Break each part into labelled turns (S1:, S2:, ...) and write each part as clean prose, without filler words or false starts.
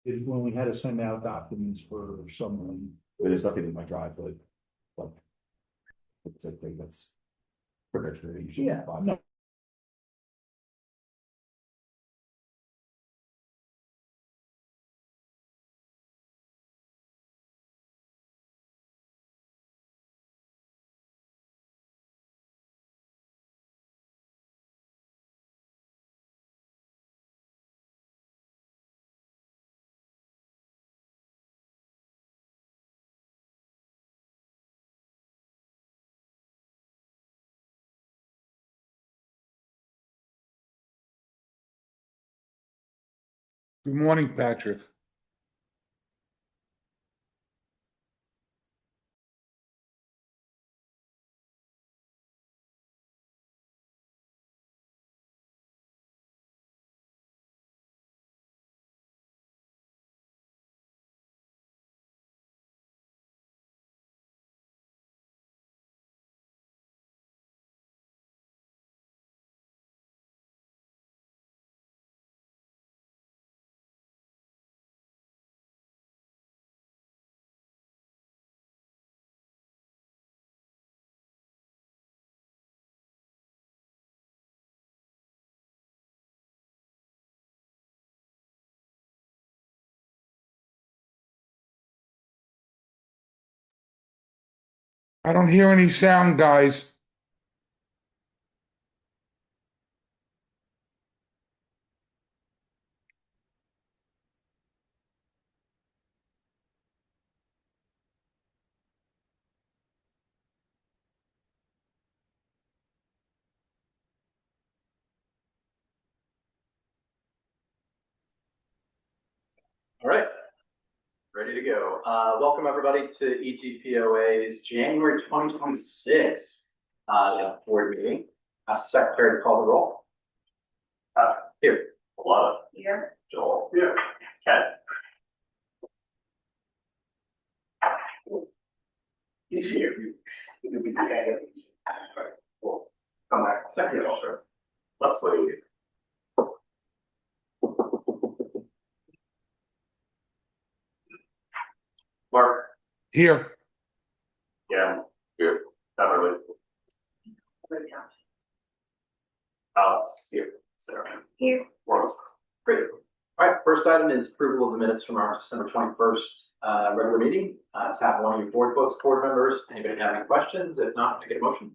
S1: is when we had to send out documents for someone.
S2: There's nothing in my drive like it's a thing that's perpetually.
S1: Yeah, no.
S3: Good morning, Patrick. I don't hear any sound, guys.
S4: All right, ready to go. Welcome everybody to EGPOA's January 2026 board meeting. Secretary to call the roll. Here. Love. Here. Joel. Here. Ken. He's here. You'll be okay. All right, cool. Come back. Secretary. Sure. Leslie. Mark.
S3: Here.
S4: Yeah. Here. Beverly. Alex. Here. Sarah. Here. Lawrence. Great. All right, first item is approval of the minutes from our December 21st regular meeting. Tap one of your board members. Anybody have any questions? If not, I get a motion.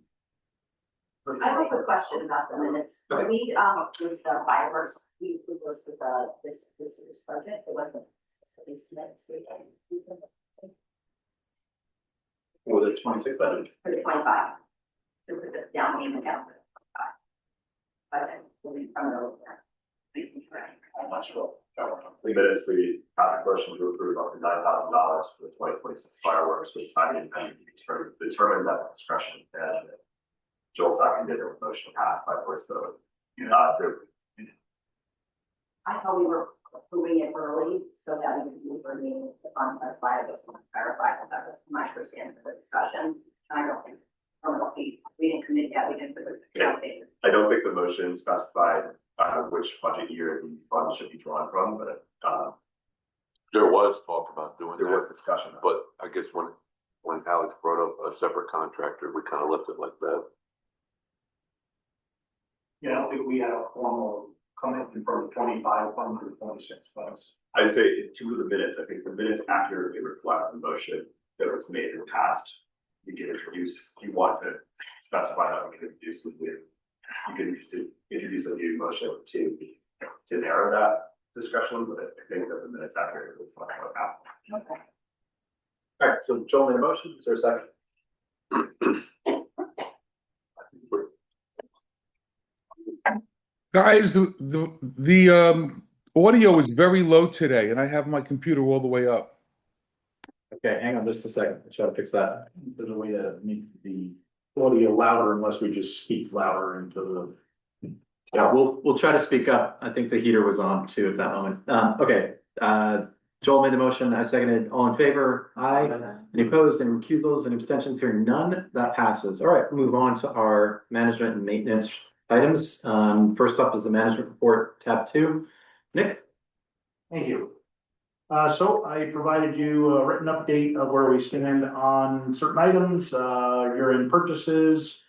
S5: I have a quick question about the minutes.
S4: Okay.
S5: We with the fireworks, we approved those with this year's budget. It wasn't.
S4: For the 26 budget.
S5: For the 25. So put the down payment down for the 25. But then we'll be coming over there.
S4: I'm not sure.
S6: The minutes, we have a motion to approve up to $9,000 for the 2026 fireworks, which I didn't determine that discretion. And Joel seconded a motion passed by voice vote.
S5: I thought we were approving it early so that we could use for meeting the funds. That's why I just want to clarify that was my understanding of the discussion. I don't think, we didn't commit yet, we didn't put it down.
S6: I don't think the motion specified which budget year the funds should be drawn from, but
S7: there was talk about doing
S6: there
S7: that,
S6: was discussion.
S7: but I guess when Alex brought up a separate contractor, we kind of left it like that.
S8: Yeah, I don't think we had a formal commitment from the 25 fund to the 26 funds.
S6: I'd say in terms of the minutes, I think the minutes accurately reflect the motion that was made in the past. You can introduce, you want to specify that we can introduce the new, you can introduce a new motion to narrow that discussion, but I think that the minutes accurately reflect what happened.
S5: Okay.
S4: All right, so Joel made a motion. Is there a second?
S3: Guys, the audio is very low today, and I have my computer all the way up.
S4: Okay, hang on just a second. I'll try to fix that.
S8: There's a way to make the audio louder unless we just speak louder into the.
S4: Yeah, we'll try to speak up. I think the heater was on too at that moment. Okay, Joel made the motion. I seconded. All in favor? Aye. Any opposed? Any recusals? Any abstentions? Hearing none, that passes. All right, move on to our management and maintenance items. First up is the management report, tab 2. Nick.
S8: Thank you. So I provided you a written update of where we stand on certain items, year-end purchases,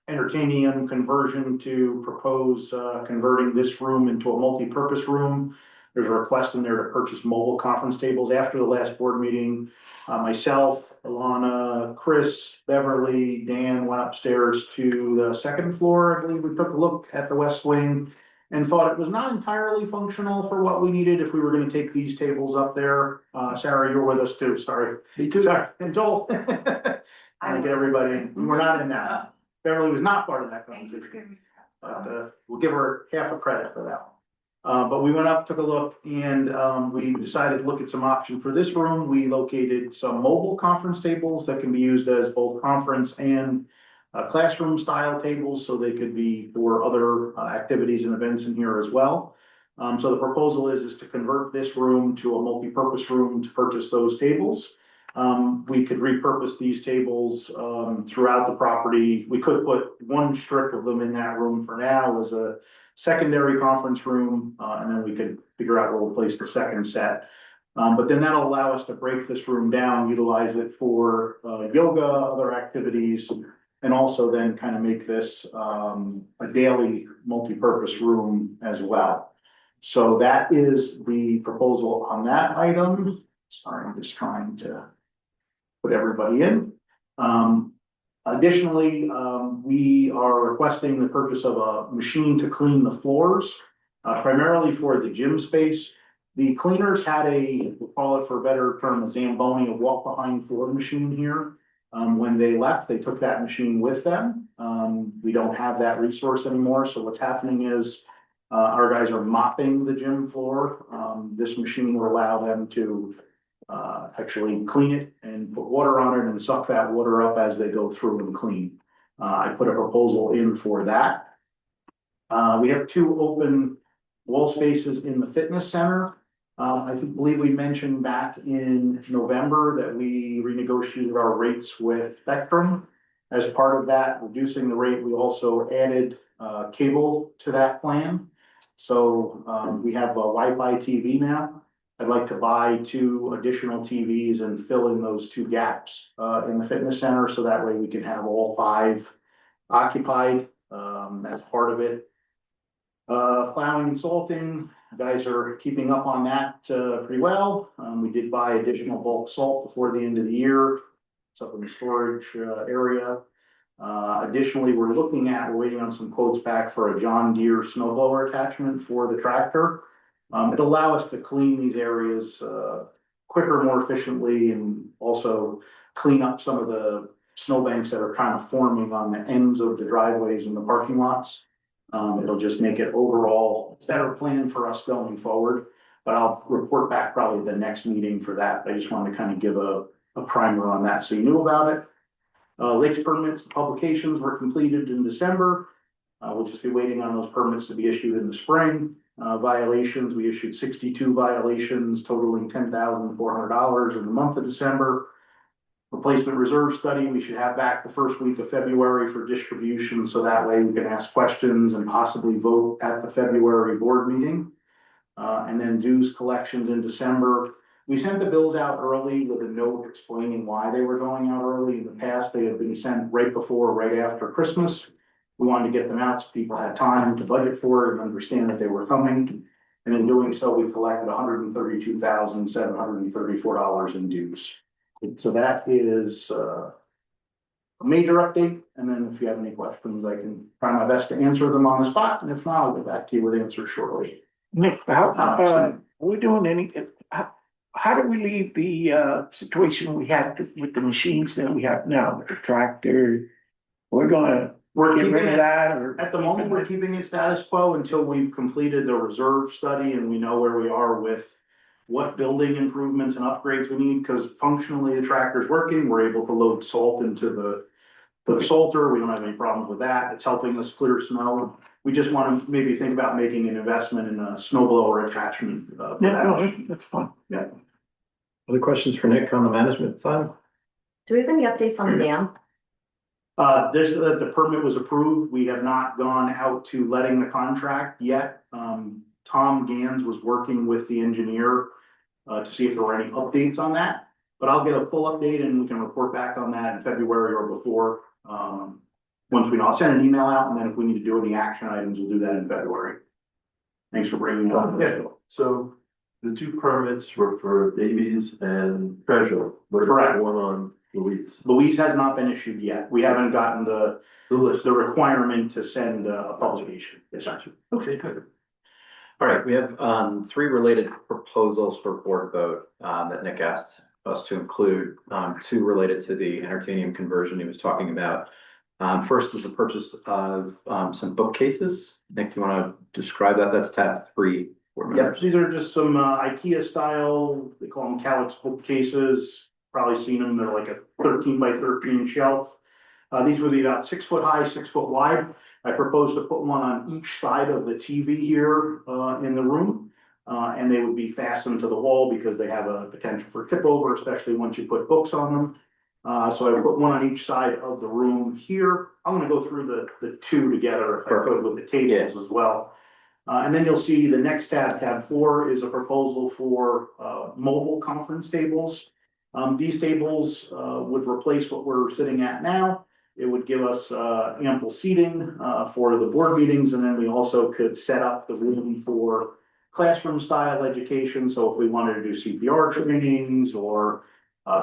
S8: entertaining conversion to propose, converting this room into a multi-purpose room. There's a request in there to purchase mobile conference tables. After the last board meeting, myself, Alana, Chris, Beverly, Dan went upstairs to the second floor. I believe we took a look at the west wing and thought it was not entirely functional for what we needed if we were gonna take these tables up there. Sarah, you're with us too, sorry.
S1: Me too.
S8: Sorry, and Joel. I get everybody, we were not in that. Beverly was not part of that conversation. But, we'll give her half a credit for that one. But we went up, took a look, and, we decided to look at some options for this room. We located some mobile conference tables that can be used as both conference and classroom style tables, so they could be for other activities and events in here as well. So the proposal is to convert this room to a multi-purpose room to purchase those tables. We could repurpose these tables throughout the property. We could put one strip of them in that room for now as a secondary conference room, and then we could figure out where we'll place the second set. But then that'll allow us to break this room down, utilize it for yoga, other activities, and also then kind of make this a daily multi-purpose room as well. So that is the proposal on that item. Sorry, I'm just trying to put everybody in. Additionally, we are requesting the purchase of a machine to clean the floors, primarily for the gym space. The cleaners had we'll call it for a better term, a Zamboni, a walk-behind floor machine here. When they left, they took that machine with them. We don't have that resource anymore, so what's happening is our guys are mopping the gym floor. This machine will allow them to actually clean it and put water on it and suck that water up as they go through and clean. I put a proposal in for that. We have 2 open wall spaces in the fitness center. Believe we mentioned back in November that we renegotiated our rates with Spectrum. As part of that, reducing the rate, we also added cable to that plan. So we have a Wi-Fi TV now. I'd like to buy 2 additional TVs and fill in those 2 gaps in the fitness center, so that way we can have all 5 occupied. That's part of it. Plowing and salting, guys are keeping up on that pretty well. We did buy additional bulk salt before the end of the year. It's up in the storage area. Additionally, we're waiting on some quotes back for a John Deere snowblower attachment for the tractor. It'll allow us to clean these areas quicker, more efficiently, and also clean up some of the snowbanks that are kind of forming on the ends of the driveways and the parking lots. It'll just make it overall a better plan for us going forward, but I'll report back probably the next meeting for that. I just wanted to kind of give a primer on that so you knew about it. Lakes permits, the publications were completed in December. We'll just be waiting on those permits to be issued in the spring. Violations, we issued 62 violations totaling $10,400 in the month of December. Replacement reserve study, we should have back the first week of February for distribution, so that way we can ask questions and possibly vote at the February board meeting. And then dues collections in December. We sent the bills out early with a note explaining why they were going out early. In the past, they had been sent right before, right after Christmas. We wanted to get them out so people had time to budget for it and understand that they were coming. And in doing so, we collected $132,734 in dues. So that is a major update. And then if you have any questions, I can try my best to answer them on the spot. And if not, I'll get back to you with answers shortly.
S9: Nick, are we doing any, how do we leave the situation we had with the machines that we have now, with the tractor? We're
S8: We're
S9: get
S8: keeping
S9: rid of
S8: it,
S9: that, or?
S8: at the moment, we're keeping it status quo until we've completed the reserve study and we know where we are with what building improvements and upgrades we need, because functionally the tractor's working. We're able to load salt into the salter. We don't have any problems with that. It's helping us clear snow. We just want to maybe think about making an investment in a snow blower attachment. For
S9: Yeah,
S8: that
S9: no,
S8: machine.
S9: that's fine.
S8: Yeah.
S2: Other questions for Nick on the management side?
S10: Do we have any updates on the dam?
S8: The permit was approved. We have not gone out to letting the contract yet. Tom Gans was working with the engineer to see if there were any updates on that. But I'll get a full update and we can report back on that in February or before. Once we know, I'll send an email out, and then if we need to do any action items, we'll do that in February. Thanks for bringing it up.
S11: So the two permits were for Davies and Treasure. What about
S8: Correct.
S11: the one on Louise?
S8: Louise has not been issued yet. We haven't gotten
S11: The list.
S8: the requirement to send a publication. Yes, sir.
S11: Okay, good.
S4: All right, we have three related proposals for board vote that Nick asked us to include. Two related to the entertainment conversion he was talking about. First is the purchase of some bookcases. Nick, do you want to describe that? That's tab 3.
S8: Yep, these are just some IKEA style, they call them Calyx bookcases. Probably seen them, they're like a 13 by 13 shelf. These would be about 6 foot high, 6 foot wide. I propose to put one on each side of the TV here in the room. And they would be fastened to the wall because they have a potential for tip over, especially once you put books on them. So I put one on each side of the room here. I'm gonna go through the two together if I could with the tables as well. And then you'll see the next tab 4, is a proposal for mobile conference tables. These tables would replace what we're sitting at now. It would give us ample seating for the board meetings, and then we also could set up the room for classroom style education. So if we wanted to do CPR trainings or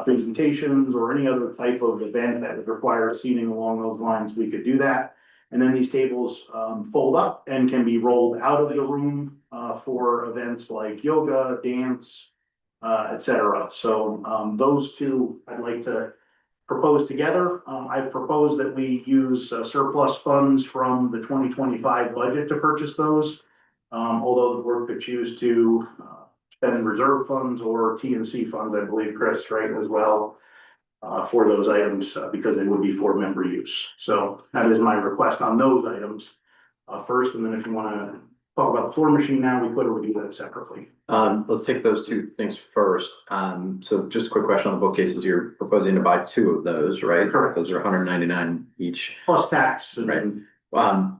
S8: presentations or any other type of event that would require seating along those lines, we could do that. And then these tables fold up and can be rolled out of the room for events like yoga, dance, etc. So those two I'd like to propose together. I've proposed that we use surplus funds from the 2025 budget to purchase those. Although the board could choose to spend reserve funds or TNC funds, I believe, Chris, right, as well, for those items, because they would be for member use. So that is my request on those items first, and then if you want to talk about the floor machine now, we could, or we do that separately.
S4: Let's take those two things first. So just a quick question on the bookcases. You're proposing to buy 2 of those, right?
S8: Correct.
S4: Those are $199 each.
S8: Plus tax. And
S4: Right.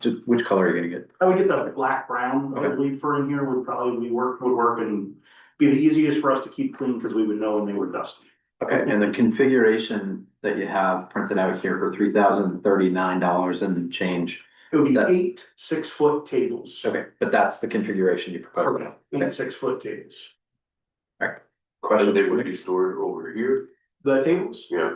S4: Just which color are you gonna get?
S8: I would get the black brown, I believe, for in here would probably would work and be the easiest for us to keep clean because we would know when they were dusty.
S4: Okay, and the configuration that you have printed out here for $3,039 and change.
S8: It would be
S4: That-
S8: 8 6-foot tables.
S4: Okay, but that's the configuration you propose.
S8: Correct. 8 6-foot tables.
S7: Question, they would be stored over here?
S8: The tables?
S7: Yeah.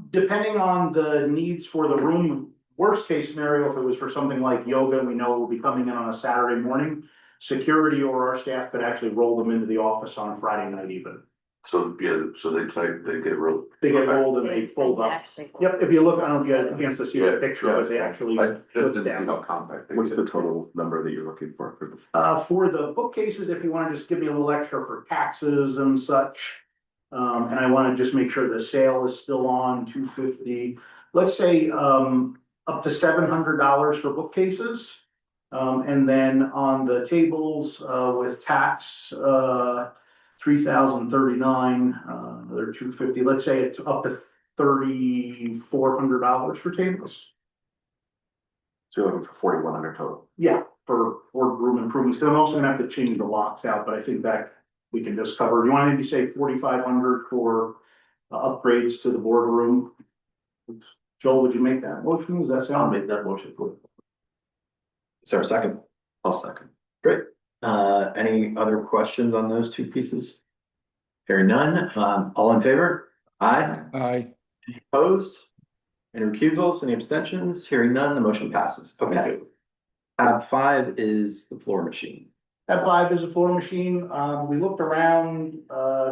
S8: Depending on the needs for the room, worst case scenario, if it was for something like yoga, we know it will be coming in on a Saturday morning. Security or our staff could actually roll them into the office on a Friday night even.
S7: So, yeah, so they get real.
S8: They get rolled and they fold up.
S10: Actually.
S8: Yep, if you look, I don't know if you had a chance to see the
S7: Yeah,
S8: picture,
S7: yeah,
S8: but they actually
S7: I just
S8: flip
S7: didn't
S8: down.
S7: know how compact. they
S2: What's
S7: get.
S2: the total number that you're looking for?
S8: For the bookcases, if you want to just give me a little extra for taxes and such. And I want to just make sure the sale is still on 250, let's say, up to $700 for bookcases. And then on the tables, with tax, 3,039, another 250, let's say it's up to $3,400 for tables.
S2: So you're looking for 4,100 total.
S8: Yeah, for room improvements, because I'm also gonna have to change the locks out, but I think that we can just cover. You want to maybe say 4,500 for upgrades to the boardroom? Joel, would you make that motion? Does that
S11: I'll
S8: sound?
S11: make that motion for you.
S4: Is there a second?
S2: I'll second.
S4: Great. Any other questions on those 2 pieces? Hearing none, all in favor? Aye.
S3: Aye.
S4: Any opposed? Any recusals, any abstentions? Hearing none, the motion passes. Okay. Tab 5 is the floor machine.
S8: Tab 5 is a floor machine. We looked around,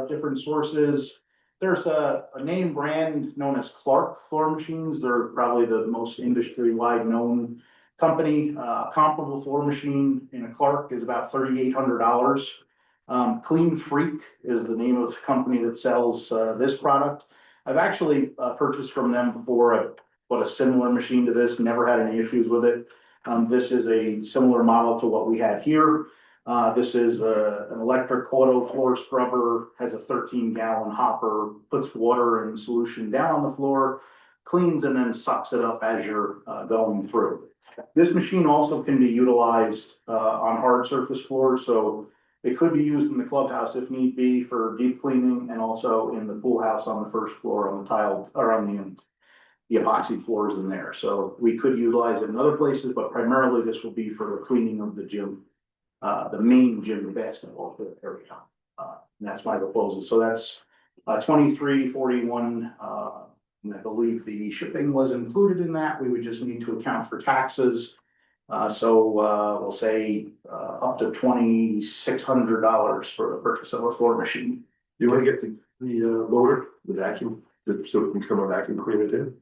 S8: different sources. There's a name brand known as Clark Floor Machines. They're probably the most industry-wide known company. Comparable floor machine in a Clark is about $3,800. Clean Freak is the name of the company that sells this product. I've actually purchased from them before, a similar machine to this, never had any issues with it. This is a similar model to what we had here. This is an electric auto floor scrubber, has a 13-gallon hopper, puts water and solution down on the floor, cleans and then sucks it up as you're going through. This machine also can be utilized on hard surface floors. So It could be used in the clubhouse if need be for deep cleaning and also in the pool house on the first floor on the tile or on the epoxy floors in there. So we could utilize it in other places, but primarily this will be for the cleaning of the gym, the main gym, the basketball area. And that's my proposal. So that's 2341. And I believe the shipping was included in that. We would just need to account for taxes. We'll say up to $2,600 for the purchase of a floor machine.
S11: You wanna get the motor, the vacuum, so it can come a vacuum cleaner too?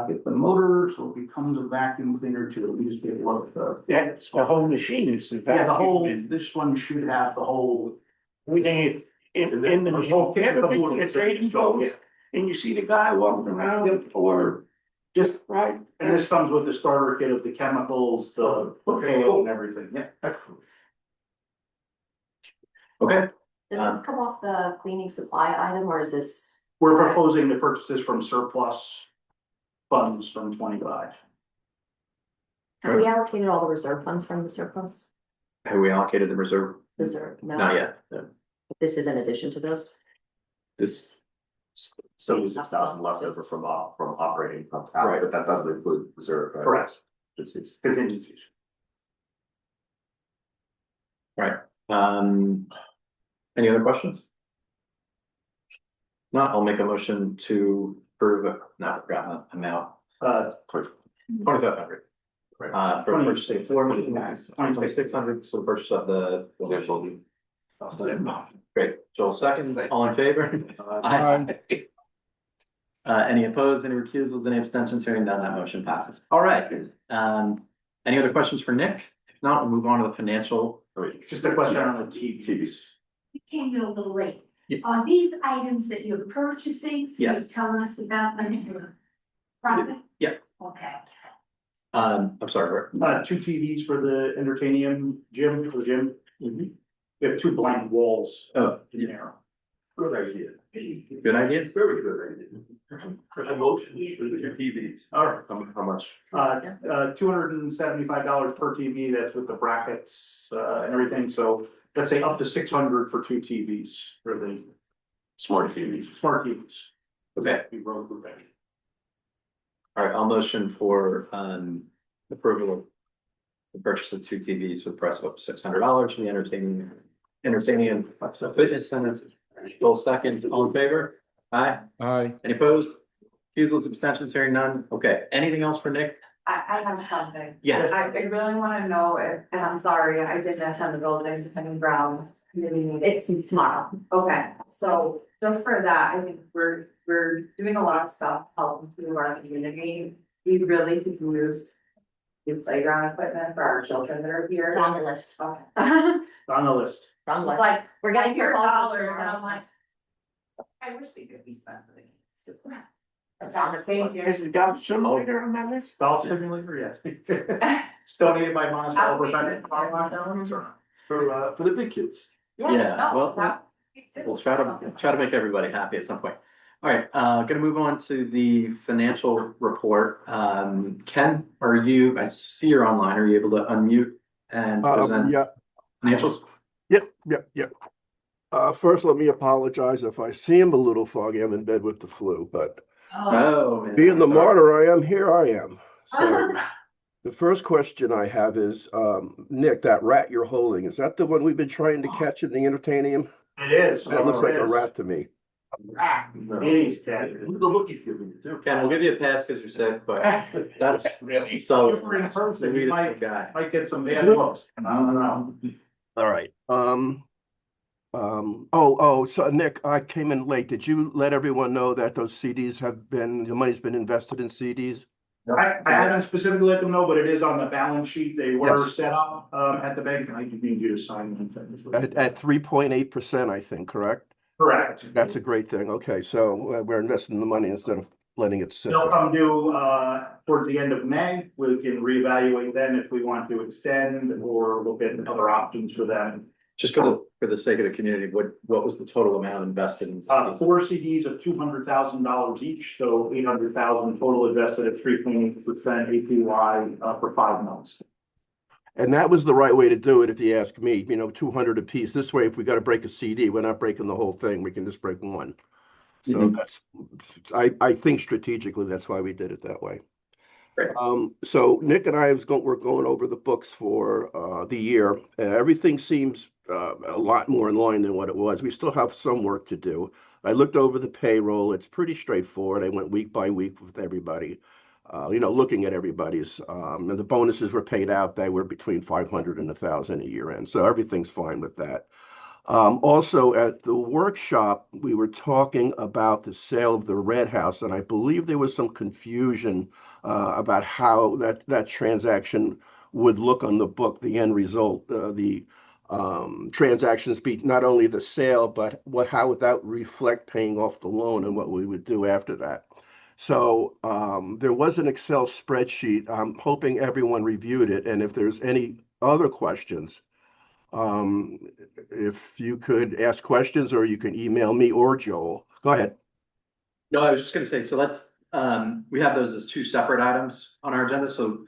S8: Get the motor, so it becomes a vacuum cleaner to at least get one of the.
S9: Yeah, the whole machine is the
S8: Yeah, the whole,
S9: vacuum.
S8: this one should have the whole.
S9: Everything in the
S8: The whole kit, the
S9: machine,
S8: whole
S9: it's
S8: kit.
S9: ready to go, and you see the guy walking around or
S8: Just,
S9: right.
S8: and this comes with the starter kit of the chemicals, the pail and everything, yeah.
S4: Okay,
S10: Does this come off the cleaning supply item or is this?
S8: We're proposing to purchase this from surplus funds from 25.
S10: Have we allocated all the reserve funds from the surplus?
S4: have we allocated the reserve?
S10: Reserve, no.
S4: Not yet. No.
S10: This is in addition to those?
S2: This 76,000 left over from operating from town,
S4: Right.
S2: but that doesn't include reserve. Right?
S8: Correct.
S2: It's
S8: Contingencies.
S4: Right. Any other questions? Not, I'll make a motion to approve, not forgotten amount, 2,500. For the purchase of floor machine, 2,600, so the purchase of the. Great, Joel seconds, all in favor? Aye. Any opposed, any recusals, any abstentions, hearing none, that motion passes. All right, any other questions for Nick? If not, we'll move on to the financial.
S8: Just a question on the TVs.
S12: We came in a little late.
S4: Yeah.
S12: Are these items that you're purchasing, so you're
S4: Yes.
S12: telling us about them? Profit?
S4: Yeah.
S12: Okay.
S4: I'm sorry, Rick.
S8: 2 TVs for the entertainment gym, for the gym. We have 2 blank walls
S4: Oh,
S8: in there.
S11: Good idea.
S4: good idea.
S11: Very good idea. Promotion for the TVs.
S8: All right.
S2: how much?
S8: $275 per TV, that's with the brackets, and everything, so let's say up to 600 for 2 TVs for the
S2: Smart TVs.
S8: smart TVs.
S4: Okay.
S8: We wrote the thing.
S4: All right, I'll motion for approval of the purchase of 2 TVs for the price of up to $600 from the entertaining and fitness center. Joel seconds, all in favor? Aye.
S3: Aye.
S4: Any opposed? Recusals, abstentions, hearing none. Okay, anything else for Nick?
S13: I have something.
S4: Yeah.
S13: I really wanna know if, and I'm sorry, I didn't attend the building, Penny Brown committee meeting.
S10: It's tomorrow.
S13: Okay, so just for that, I think we're doing a lot of stuff, to help improve our community. We really could use new playground equipment for our children that are
S10: It's
S13: here.
S10: on the list.
S13: Okay.
S8: On the list.
S10: On
S13: It's
S10: the list.
S13: like,
S10: We're getting
S13: your
S10: proposals
S13: dollars,
S10: for-
S13: and I'm like, I wish they could be spent for the kids.
S10: It's on the page.
S9: Is the golf simulator on that list?
S8: Golf simulator, yes. It's donated by Monticello
S13: I'll be
S8: Professional.
S13: there.
S11: For the big kids.
S4: Yeah,
S13: no,
S4: well,
S13: that-
S4: We'll try to make everybody happy at some point. All right, gonna move on to the financial report. Ken, are you, I see you're online. Are you able to unmute and present
S14: Yeah,
S4: financials?
S14: yep. First, let me apologize if I seem a little foggy. I'm in bed with the flu, but
S4: Oh, man,
S14: being the
S4: sorry.
S14: martyr I am, here I am. So the first question I have is, Nick, that rat you're holding, is that the one we've been trying to catch in the entertainium?
S8: It is.
S14: That looks like
S8: It
S14: a
S8: is.
S14: rat to me.
S8: Jeez, Ted.
S11: Look at the look he's giving you too.
S4: Ken, we'll give you a pass because you're sick, but that's
S8: Really?
S4: so.
S8: If we're in person, you
S4: Sweetest
S8: might,
S4: guy.
S8: might get some bad looks. I don't know.
S14: All right. So Nick, I came in late. Did you let everyone know that those CDs the money's been invested in CDs?
S8: I haven't specifically let them know, but it is on the balance sheet. They were
S14: Yes.
S8: set up, at the bank, and I do need you to sign them.
S14: At 3.8%, I think, correct?
S8: Correct.
S14: That's a great thing. Okay, so we're investing the money instead of letting it sit.
S8: They'll come due, towards the end of May. We can reevaluate then if we want to extend or look at other options for them.
S4: Just for the sake of the community, what was the total amount invested in? CDs?
S8: 4 CDs of $200,000 each, so 800,000 total invested at 3.8% APY, for 5 months.
S14: And that was the right way to do it, if you ask me, 200 apiece. This way, if we got to break a CD, we're not breaking the whole thing. We can just break one. So I think strategically, that's why we did it that way.
S4: Great.
S14: So Nick and we're going over the books for the year. Everything seems a lot more in line than what it was. We still have some work to do. I looked over the payroll. It's pretty straightforward. I went week by week with everybody, looking at everybody's. And the bonuses were paid out. They were between 500 and 1,000 a year end. So everything's fine with that. Also, at the workshop, we were talking about the sale of the Red House, and I believe there was some confusion about how that transaction would look on the book, the end result, the transactions be not only the sale, but how would that reflect paying off the loan and what we would do after that. So there was an Excel spreadsheet. I'm hoping everyone reviewed it, and if there's any other questions, if you could ask questions, or you can email me or Joel. Go ahead.
S4: No, I was just gonna say, so let's, we have those as two separate items on our agenda, so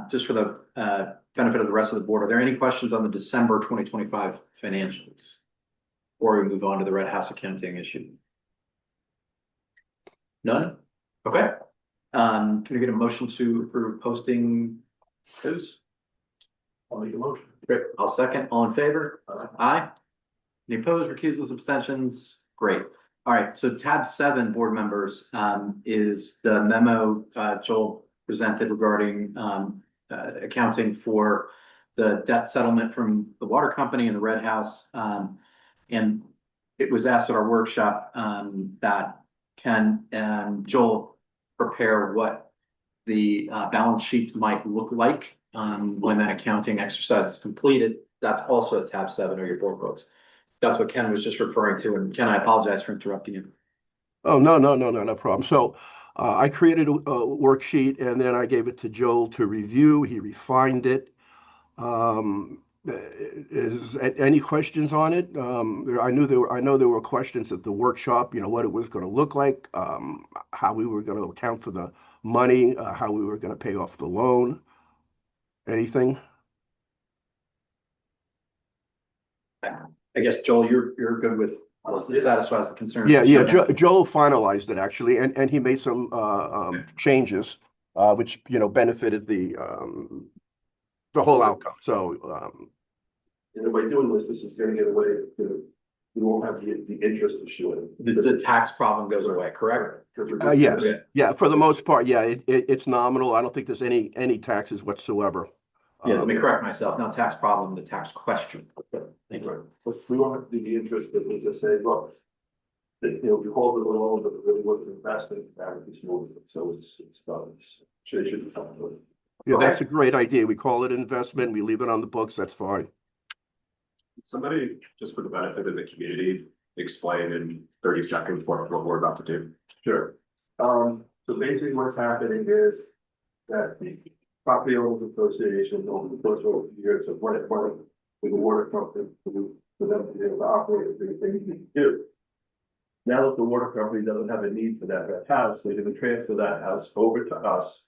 S4: just for the benefit of the rest of the board, are there any questions on the December 2025 financials? Or we move on to the Red House accounting issue? None? Okay. Can we get a motion to approve posting those?
S11: I'll make a motion.
S4: Great, I'll second. All in favor? Aye. Any opposed, recusals, abstentions? Great. All right, so tab 7, board members, is the memo Joel presented regarding accounting for the debt settlement from the water company and the Red House. And it was asked at our workshop that Ken and Joel prepare what the balance sheets might look like when that accounting exercise is completed. That's also at tab 7 of your board books. That's what Ken was just referring to. And Ken, I apologize for interrupting you.
S14: Oh, no problem. So I created a worksheet, and then I gave it to Joel to review. He refined it. Is any questions on it? I know there were questions at the workshop, what it was going to look like, how we were going to account for the money, how we were going to pay off the loan. Anything?
S4: I guess, Joel, you're good with, this satisfies the concerns.
S14: Yeah. Joel finalized it actually, and he made some changes, which benefited the whole outcome. So,
S11: and by doing this is going to get away. We won't have the interest issue.
S4: The tax problem goes away, correct?
S14: Yes. Yeah. For the most part, yeah. It's nominal. I don't think there's any taxes whatsoever.
S4: Yeah. Let me correct myself. Not tax problem, the tax question. Thank you.
S11: We won't have the interest, but we just say, look, if you hold it alone, but it really wasn't invested, that would be smooth. So it's about, should be fine with it.
S14: Yeah, that's a great idea. We call it investment. We leave it on the books. That's fine.
S6: Somebody, just for the benefit of the community, explain in 30 seconds what we're about to do.
S11: Sure. So basically what's happening is that the property owners association over the course of years of running money with the water company for them to be able to operate the things they do. Now that the water company doesn't have a need for that house, they're going to transfer that house over to us.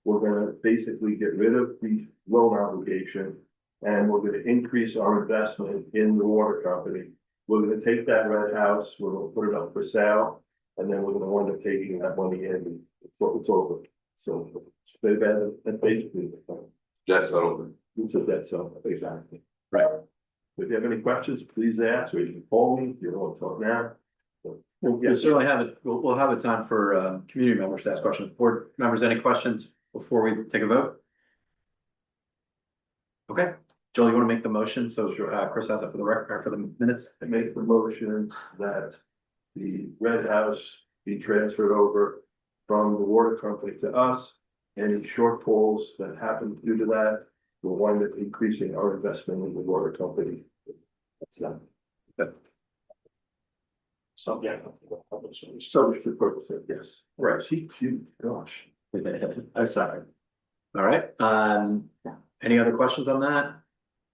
S11: We're going to basically get rid of the loan obligation, and we're going to increase our investment in the water company. We're going to take that red house, we're going to put it up for sale, and then we're going to wind up taking that money in. It's over. So that's basically
S7: Debt settlement.
S11: it's a debt settlement, exactly.
S4: Right.
S11: If you have any questions, please ask, or you can call me if you don't want to talk now.
S4: We'll certainly have it. We'll have a time for community members to ask questions. Board members, any questions before we take a vote? Okay, Joel, you want to make the motion? So Chris has it for the record, or for the minutes.
S11: I make the motion that the red house be transferred over from the water company to us. Any shortfalls that happen due to that will wind up increasing our investment in the water company. That's that.
S4: So, yeah.
S11: Subject to purpose, yes.
S4: Right.
S11: Gosh. I sorry.
S4: All right. Any other questions on that?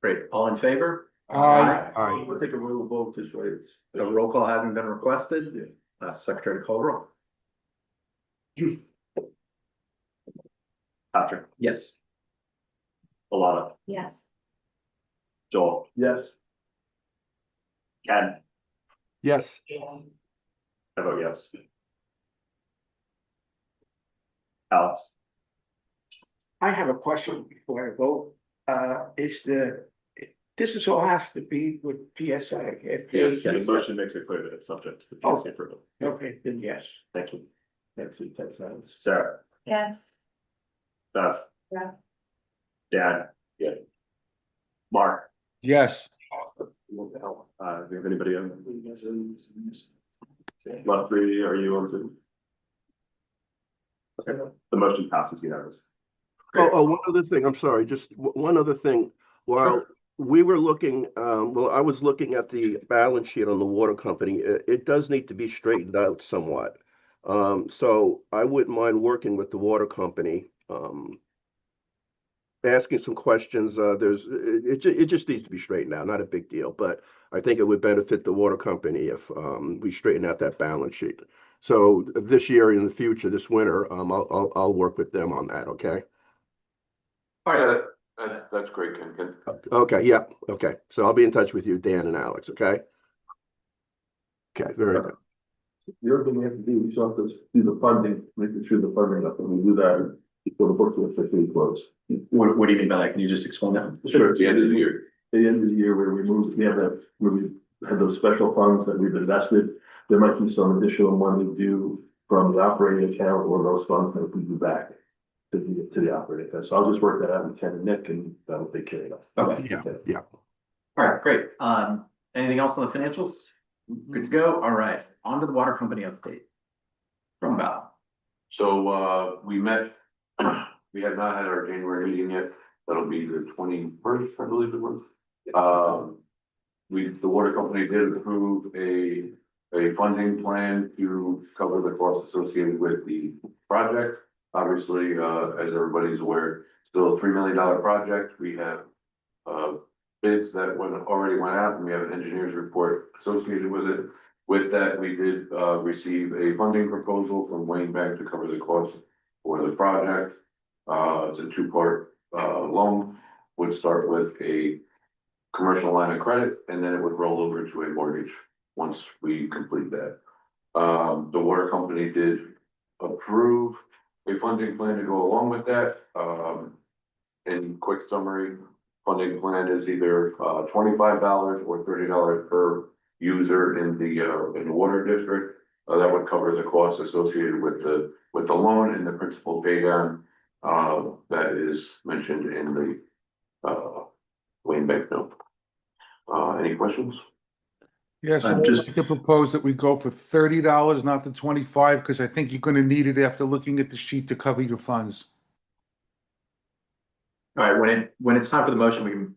S4: Great. All in favor?
S14: Aye.
S11: We'll take a real vote this way. It's
S4: A roll call having been requested. Secretary to call the roll.
S6: Patrick,
S4: Yes.
S6: Alana,
S10: Yes.
S6: Joel,
S11: Yes.
S6: Ken,
S14: Yes.
S6: I vote yes. Alex,
S9: I have a question before I vote. This all has to be with PSA. If
S6: yes,
S9: there's-
S6: the motion makes it clear that it's subject to the
S9: Oh.
S6: PSA approval.
S9: Okay, then yes.
S6: Thank you.
S11: Next week, text sounds.
S6: Sarah,
S12: Yes.
S6: Beth.
S13: Yeah.
S6: Dan. Yeah. Mark,
S3: Yes.
S6: do you have anybody on? Left three, are you on Zoom? Okay, the motion passes unanimously.
S14: One other thing, I'm sorry, just one other thing. While we were looking, I was looking at the balance sheet on the water company. It does need to be straightened out somewhat. So I wouldn't mind working with the water company, asking some questions. It just needs to be straightened out, not a big deal, but I think it would benefit the water company if we straighten out that balance sheet. So this year in the future, this winter, I'll work with them on that, okay?
S7: All right, that's great, Ken.
S14: Okay, yeah, okay. So I'll be in touch with you, Dan and Alex, okay? Okay, very good.
S11: The other thing we have to do, we still have to do the funding, making sure the funding, up, and we do that before the books are officially closed.
S4: What do you mean by that? Can you just explain that?
S11: Sure.
S7: At the end of the year.
S11: At the end of the year, where we have that, where we have those special funds that we've invested, there might be some additional money due from the operating account or those funds that we do back to the operating account. So I'll just work that out with Ken and Nick, and that'll take care of it.
S4: Okay.
S14: Yeah.
S4: All right, great. Anything else on the financials? Good to go. All right, on to the water company update. From Val.
S7: So, we met, we have not had our January meeting yet. That'll be the 21st, I believe it was. The water company did approve a funding plan to cover the costs associated with the project. Obviously, as everybody's aware, still a $3 million project. We have, bids that already went out, and we have an engineer's report associated with it. With that, we did receive a funding proposal from Wayne Bank to cover the cost for the project. It's a two-part loan. Would start with a commercial line of credit, and then it would roll over to a mortgage once we complete that. The water company did approve a funding plan to go along with that. In quick summary, funding plan is either $25 or $30 per user in the water district. That would cover the costs associated with the loan and the principal pay down that is mentioned in the Wayne Bank note. Any questions?
S3: Yes, I'd just like to propose that we go for $30, not the 25, because I think you're going to need it after looking at the sheet to cover your funds.
S4: All right, when it's time for the motion, we can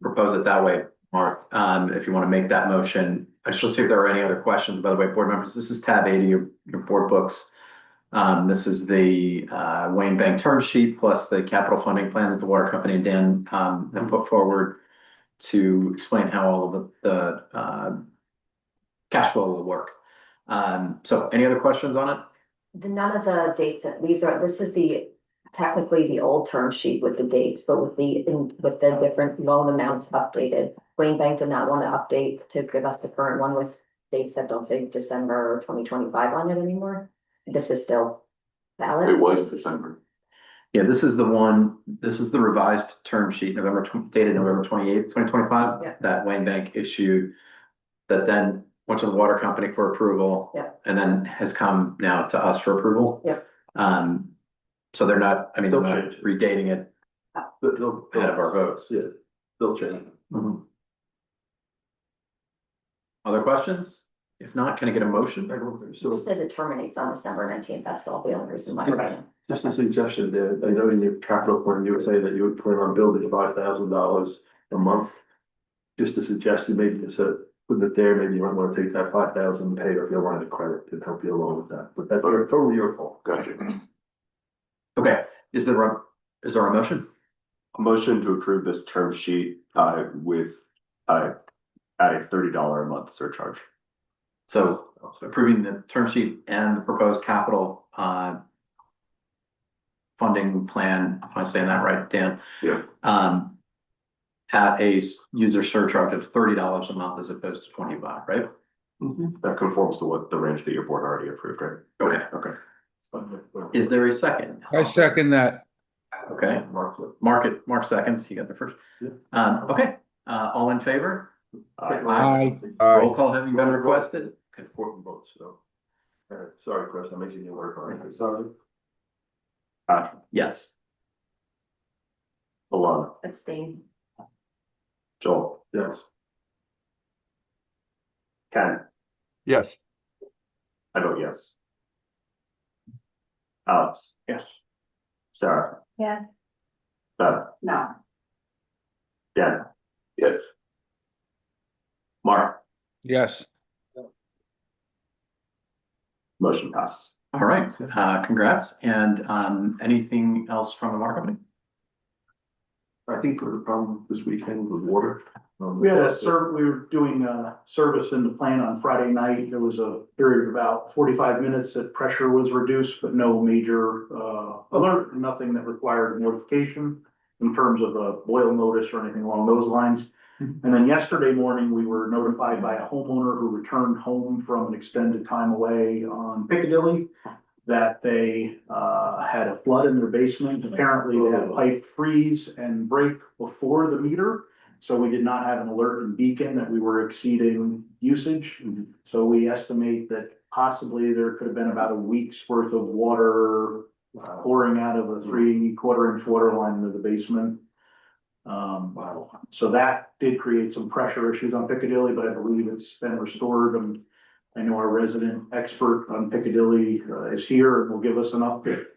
S4: propose it that way, Mark. If you want to make that motion, I just want to see if there are any other questions. By the way, board members, this is tab 80 of your board books. This is the Wayne Bank term sheet plus the capital funding plan that the water company and Dan then put forward to explain how all of the cash flow will work. So any other questions on it?
S10: None of the dates that this is technically the old term sheet with the dates, but with the different loan amounts updated. Wayne Bank did not want to update to give us the current one with dates that don't say December 2025 on it anymore. This is still valid.
S7: It was December.
S4: Yeah, this is the one, this is the revised term sheet, dated November 28th, 2025.
S10: Yeah.
S4: That Wayne Bank issued, that then went to the water company for approval.
S10: Yeah.
S4: And then has come now to us for approval.
S10: Yep.
S4: So they're not, they're
S11: They'll
S4: not
S11: change it.
S4: redating it ahead of our votes.
S11: Yeah, they'll change.
S4: Other questions? If not, can I get a motion?
S11: So
S10: It says it terminates on December 19th. That's all the only reason why. I'm
S11: just a suggestion there, I know in your capital plan, you were saying that you would plan on building $5,000 a month. Just a suggestion, maybe instead of putting it there, maybe you might want to take that 5,000 and pay it off your line of credit to help you along with that, but that's totally your call.
S7: Gotcha.
S4: Okay, is there a motion?
S6: A motion to approve this term sheet with at a $30 a month surcharge.
S4: So approving the term sheet and the proposed capital funding plan, am I saying that right, Dan?
S6: Yeah.
S4: At a user surcharge of $30 a month as opposed to 25, right?
S6: That conforms to what the range that your board already approved, right?
S4: Okay.
S6: Okay.
S4: Is there a second?
S3: I second that.
S4: Okay, Mark seconds, you got the first. Okay, all in favor?
S3: Aye.
S4: Roll call having been requested?
S11: Important votes, so. Sorry, Chris, I'm making you work on it.
S6: Sorry.
S4: Yes.
S6: Alana,
S10: Abstain.
S6: Joel,
S11: Yes.
S6: Ken,
S14: Yes.
S6: I vote yes. Alex,
S4: Yes.
S6: Sarah,
S12: Yeah.
S6: Beth,
S13: No.
S6: Dan,
S7: Yes.
S6: Mark,
S3: Yes.
S6: motion passes.
S4: All right, congrats. And anything else from the market?
S11: I think the problem this weekend with water.
S8: We had we were doing service in the plant on Friday night. There was a period of about 45 minutes that pressure was reduced, but no major alert, nothing that required notification in terms of a boil notice or anything along those lines. And then yesterday morning, we were notified by a homeowner who returned home from an extended time away on Piccadilly that they had a flood in their basement. Apparently, they had a pipe freeze and break before the meter. So we did not have an alert and beacon that we were exceeding usage. So we estimate that possibly there could have been about a week's worth of water pouring out of a 3/4 inch water line into the basement. So that did create some pressure issues on Piccadilly, but I believe it's been restored. And I know our resident expert on Piccadilly is here and will give us an update.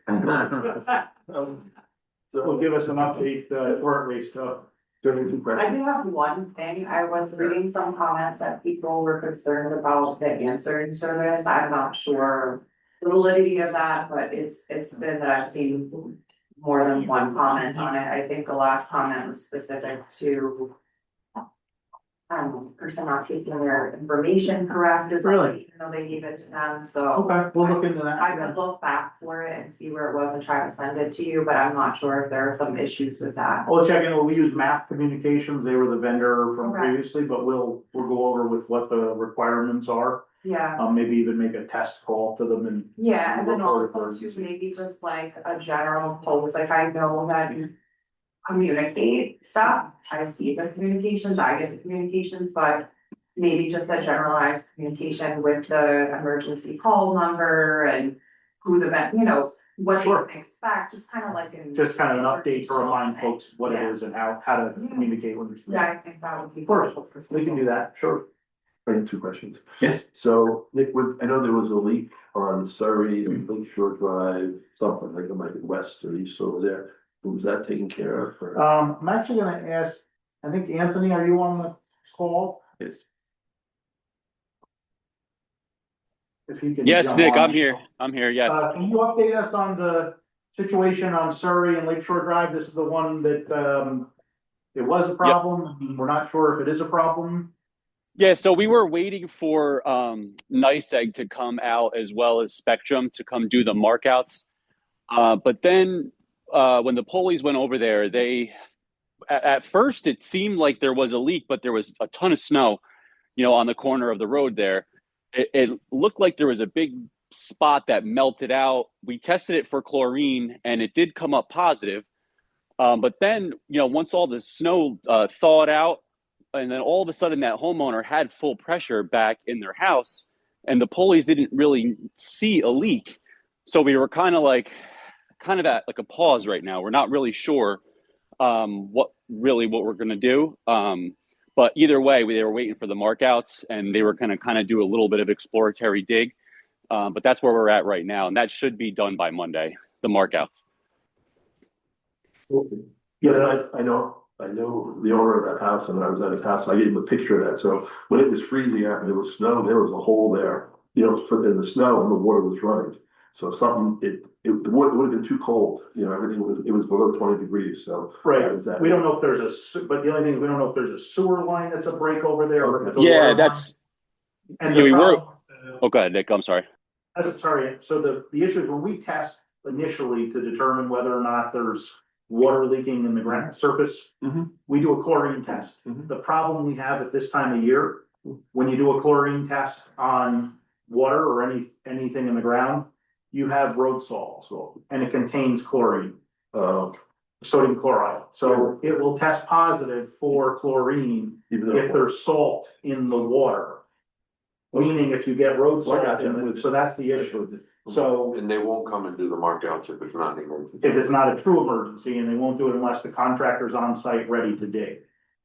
S8: So will give us an update shortly, so.
S13: I do have one thing. I was reading some comments that people were concerned about the answering service. I'm not sure the validity of that, but it's been that I've seen more than one comment on it. I think the last comment was specific to person not taking their information correctly.
S8: Really?
S13: Even though they gave it to them, so.
S8: Okay, we'll look into that.
S13: I could look back for it and see where it was and try to send it to you, but I'm not sure if there are some issues with that.
S8: We'll check in. We use Map Communications. They were the vendor from
S13: Okay.
S8: previously, but we'll go over with what the requirements are.
S13: Yeah.
S8: Maybe even make a test call to them and.
S13: Yeah, and then
S8: report
S13: also
S8: it.
S13: to maybe just like a general post, like I know that you communicate stuff. I see the communications, I get the communications, but maybe just a generalized communication with the emergency call number and who the, what they
S8: Sure.
S13: can expect, just kind of like.
S8: Just kind of an update to remind folks what it
S13: Yeah.
S8: is and how to communicate with.
S13: Yeah, I think that would be.
S8: Of course, we can do that, sure.
S11: I have two questions.
S4: Yes.
S11: So Nick, I know there was a leak on Surrey and Lakeshore Drive, something like it might be west or east over there. Was that taken care of? Or?
S8: I'm actually gonna ask, I think Anthony, are you on the call?
S4: Yes.
S8: If he can.
S15: Yes,
S8: jump
S15: Nick,
S8: on.
S15: I'm here, yes.
S8: Can you update us on the situation on Surrey and Lakeshore Drive? This is the one that, it was a problem. We're not sure if it is a problem.
S15: Yeah, so we were waiting for NICEAG to come out as well as Spectrum to come do the markouts. But then when the police went over there, at first it seemed like there was a leak, but there was a ton of snow, on the corner of the road there. It looked like there was a big spot that melted out. We tested it for chlorine and it did come up positive. But then, once all the snow thawed out, and then all of a sudden that homeowner had full pressure back in their house and the police didn't really see a leak. So we were kind of at like a pause right now. We're not really sure what we're going to do. But either way, they were waiting for the markouts and they were going to kind of do a little bit of exploratory dig. But that's where we're at right now. And that should be done by Monday, the markouts.
S11: Yeah, I know the owner of that house, and I was at his house, I gave him a picture of that, so when it was freezing out and there was snow, there was a hole there, in the snow and the water was running. So the water would have been too cold, everything was below 20 degrees, so.
S8: Right, we don't know if there's but the only thing is we don't know if there's a sewer line that's a break over there. Or if it's a
S15: Yeah,
S8: water
S15: that's,
S8: line. And
S15: yeah,
S8: the
S15: we were,
S8: problem,
S15: oh, go ahead, Nick, I'm sorry.
S8: sorry, so the issue is when we test initially to determine whether or not there's water leaking in the ground surface. We do a chlorine test. The problem we have at this time of year, when you do a chlorine test on water or anything in the ground, you have road salt, and it contains chlorine, sodium chloride. So it will test positive for chlorine if there's salt in the water. Meaning if you get road salt in it, so that's the issue. So
S7: And they won't come and do the markouts if it's not an emergency.
S8: if it's not a true emergency, and they won't do it unless the contractor's on site ready to dig.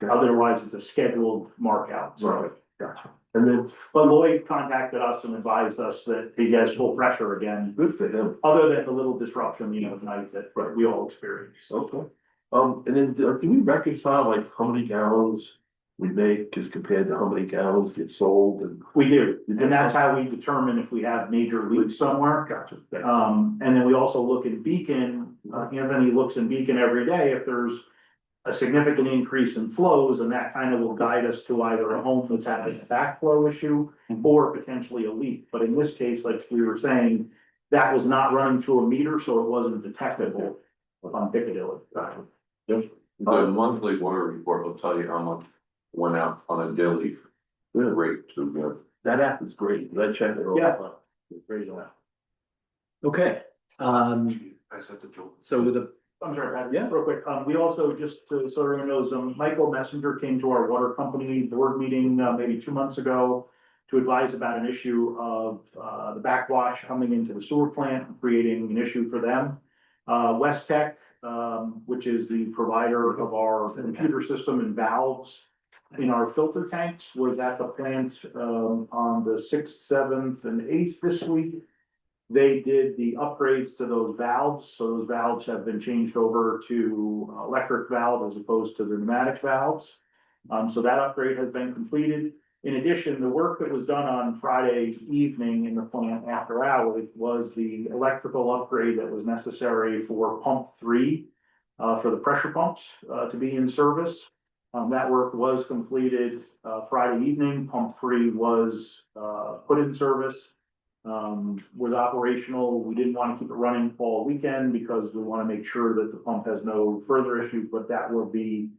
S8: Otherwise, it's a scheduled mark out, so.
S11: Gotcha. And then,
S8: But Lloyd contacted us and advised us that he has full pressure again,
S11: good for him.
S8: other than the little disruption, tonight that we all experienced.
S11: Okay. And then do we reconcile like how many gallons we make as compared to how many gallons get sold and?
S8: We do, and that's how we determine if we have major leaks somewhere.
S11: Gotcha.
S8: And then we also look in Beacon, Anthony looks in Beacon every day if there's a significant increase in flows, and that kind of will guide us to either a home that's having a backflow issue or potentially a leak. But in this case, like we were saying, that was not running through a meter, so it wasn't detectable on Piccadilly.
S7: The monthly water report will tell you how much went out on a daily rate to,
S11: That app is great. I check it all.
S8: Yeah.
S11: It's great on.
S4: Okay,
S7: I said to Joe.
S4: so with the,
S8: I'm sorry, Pat, real quick, we also, just so everyone knows, Michael Messenger came to our water company board meeting, maybe 2 months ago to advise about an issue of, the backwash coming into the sewer plant, and creating an issue for them. West Tech, which is the provider of our computer system and valves in our filter tanks, was at the plant, on the 6th, 7th, and 8th this week. They did the upgrades to those valves, so those valves have been changed over to electric valve as opposed to the pneumatic valves. So that upgrade has been completed. In addition, the work that was done on Friday evening in the plant after hours was the electrical upgrade that was necessary for pump 3, for the pressure pumps, to be in service. That work was completed, Friday evening. Pump 3 was, put in service. Was operational. We didn't want to keep it running all weekend because we want to make sure that the pump has no further issues, but that will be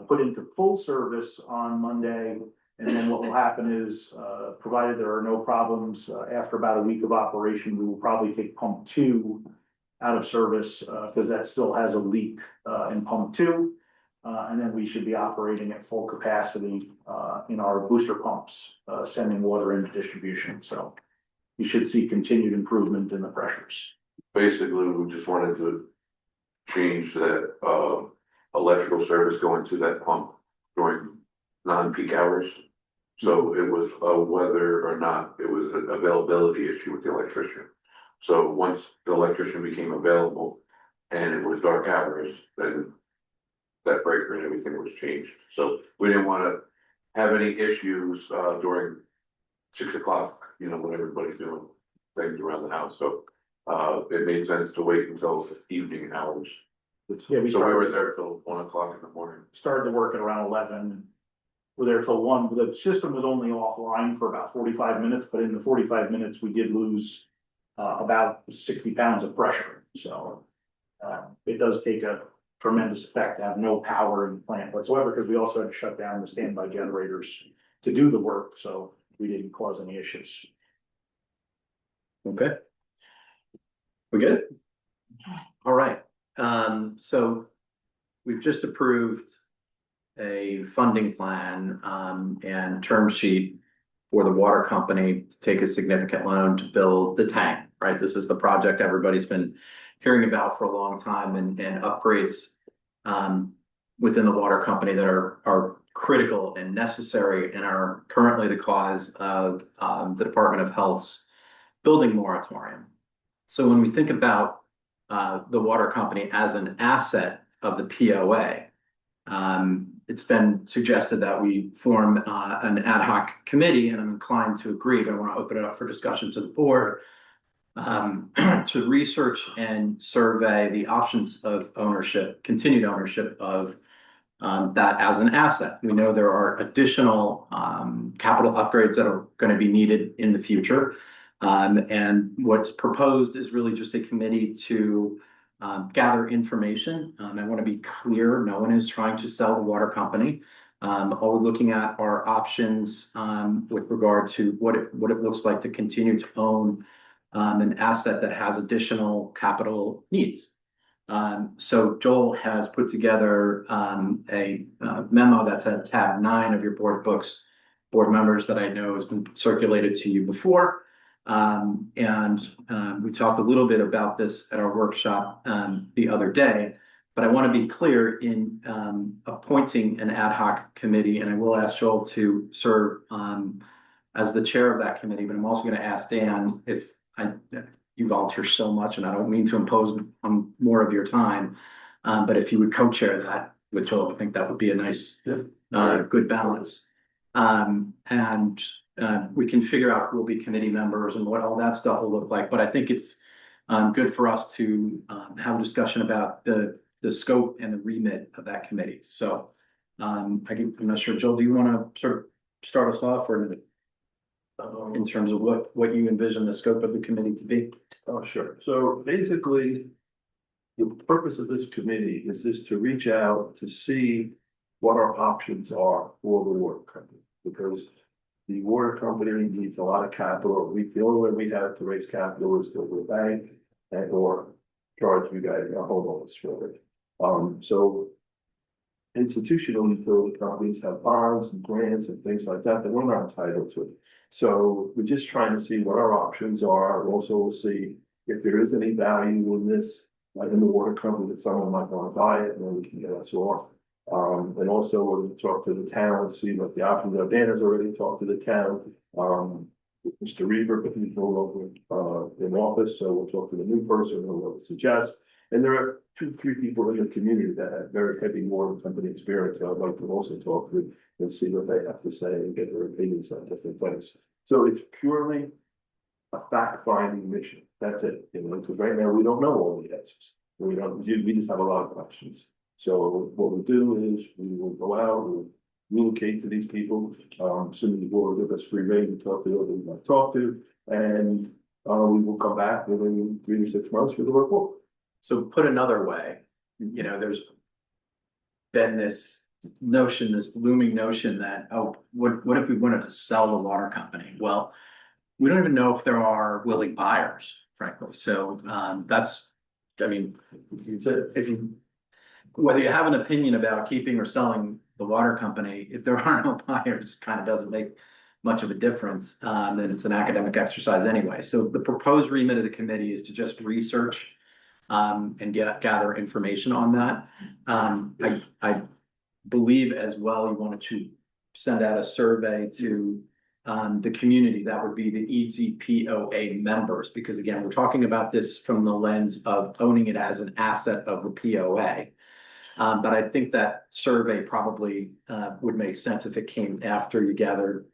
S8: put into full service on Monday. And then what will happen is, provided there are no problems, after about a week of operation, we will probably take pump 2 out of service, because that still has a leak in pump 2. And then we should be operating at full capacity in our booster pumps, sending water into distribution. So you should see continued improvement in the pressures.
S7: Basically, we just wanted to change that, electrical service going to that pump during non-peak hours. So it was, whether or not it was an availability issue with the electrician. So once the electrician became available and it was dark hours, then that breaker and everything was changed. So we didn't want to have any issues, during 6 o'clock, when everybody's doing things around the house, so, it made sense to wait until evening hours.
S8: Yeah,
S7: So we were there till 1 o'clock in the morning.
S8: Started to work at around 11. We're there till 1. The system was only offline for about 45 minutes, but in the 45 minutes, we did lose about 60 pounds of pressure. So it does take a tremendous effect to have no power in the plant whatsoever, because we also had to shut down the standby generators to do the work. So we didn't cause any issues.
S4: okay. We good? All right, so we've just approved a funding plan, and term sheet for the water company to take a significant loan to build the tank, right? This is the project everybody's been hearing about for a long time, and upgrades within the water company that are critical and necessary and are currently the cause of the Department of Health's building moratorium. So when we think about the water company as an asset of the POA, it's been suggested that we form an ad hoc committee, and I'm inclined to agree, but I want to open it up for discussion to the board to research and survey the options of ownership, continued ownership of that as an asset. We know there are additional capital upgrades that are going to be needed in the future. And what's proposed is really just a committee to gather information. I want to be clear, no one is trying to sell the water company. All we're looking at are options with regard to what it looks like to continue to own an asset that has additional capital needs. So Joel has put together a memo that's at tab 9 of your board books, board members, that I know has been circulated to you before. We talked a little bit about this at our workshop the other day, but I want to be clear in appointing an ad hoc committee, and I will ask Joel to serve as the chair of that committee, but I'm also going to ask Dan if you volunteer so much, and I don't mean to impose on more of your time, but if you would co-chair that with Joel, I think that would be a nice, good balance. We can figure out who will be committee members and what all that stuff will look like. But I think it's good for us to have a discussion about the scope and the remit of that committee. So I'm not sure, Joel, do you want to sort of start us off or in terms of what you envision the scope of the committee to be?
S11: Oh, sure. So basically, the purpose of this committee is just to reach out to see what our options are for the water company, because the water company needs a lot of capital. The only way we have to raise capital is go to a bank and or charge you guys a homeowners for it. So institutional utility companies have bonds and grants and things like that we're not entitled to. So we're just trying to see what our options are. Also, we'll see if there is any value in this, like in the water company, that someone might want to buy it, and then we can get us off. And also we're going to talk to the town, see what the options are. Dan has already talked to the town. Mr. Reaver, but he's no longer in office, so we'll talk to the new person who will suggest. And there are 2-3 people in the community that have very heavy water company experience that I'd like to also talk to and see what they have to say and get their opinions on different things. So it's purely a fact-finding mission. That's it. Because right now we don't know all the answers. We just have a lot of questions. So what we'll do is we will go out, we'll communicate to these people, assuming the board will give us free rein to talk to whoever we want to talk to, and we will come back within 3 to 6 months with a report.
S4: So put another way, there's been this notion, this looming notion that, oh, what if we wanted to sell the water company? Well, we don't even know if there are willing buyers, frankly. So whether you have an opinion about keeping or selling the water company, if there are no buyers, it kind of doesn't make much of a difference. Then it's an academic exercise anyway. So the proposed remit of the committee is to just research and gather information on that. I believe as well you wanted to send out a survey to the community. That would be the EGPOA members, because again, we're talking about this from the lens of owning it as an asset of the POA. But I think that survey probably would make sense if it came after you gathered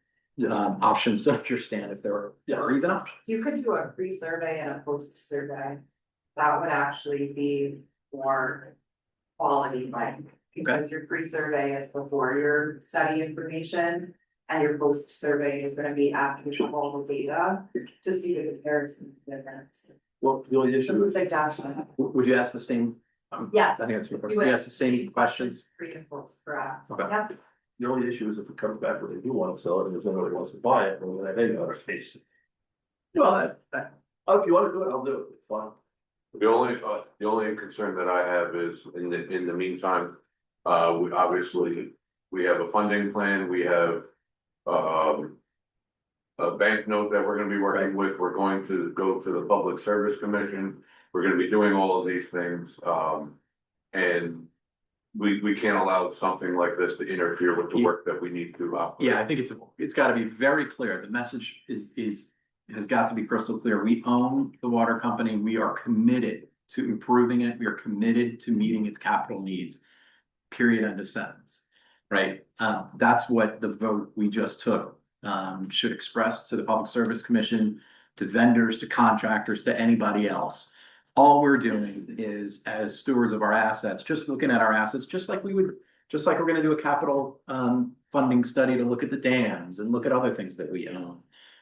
S4: options to understand if there are even options.
S13: You could do a pre-survey and a post-survey. That would actually be more quality, like, because your pre-survey is before your study information, and your post-survey is going to be after you have all the data to see the comparison difference.
S11: Well, the only issue
S13: Just a
S11: is,
S13: suggestion.
S4: Would you ask the same?
S13: Yes.
S4: I think it's important.
S13: You would
S4: You ask the same questions.
S13: Pre and post, correct.
S4: Okay.
S13: Yep.
S11: the only issue is if it comes back where they do want to sell it and there's nobody who wants to buy it, we'll have egg on our face.
S4: Well,
S11: Oh, if you want to do it, I'll do it. It's fine.
S7: The only concern that I have is in the meantime, we obviously, we have a funding plan, we have. A bank note that we're gonna be working with, we're going to go to the Public Service Commission, we're gonna be doing all of these things, and. We can't allow something like this to interfere with the work that we need to operate.
S4: yeah, I think it's got to be very clear. The message has got to be crystal clear. We own the water company. We are committed to improving it. We are committed to meeting its capital needs. Period. End of sentence. Right. That's what the vote we just took should express to the Public Service Commission, to vendors, to contractors, to anybody else. All we're doing is, as stewards of our assets, just looking at our assets, just like we're going to do a capital funding study to look at the dams and look at other things that we own.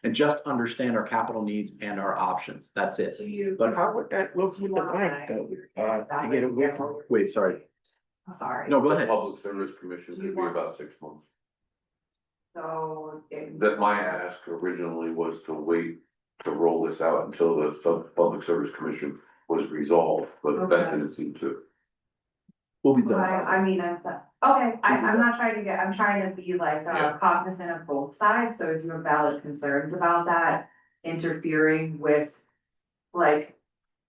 S4: and just understand our capital needs and our options. That's it.
S9: But how would that look with the bank though, to get away from?
S4: Wait, sorry.
S13: Sorry.
S4: No, go ahead.
S7: Public Service Commission could be about 6 months.
S13: So.
S7: That my ask originally was to wait to roll this out until the Public Service Commission was resolved, but that didn't seem to.
S1: We'll be done.
S13: I mean, I'm not trying to get, I'm trying to be like cognizant of both sides, so if you have valid concerns about that interfering with like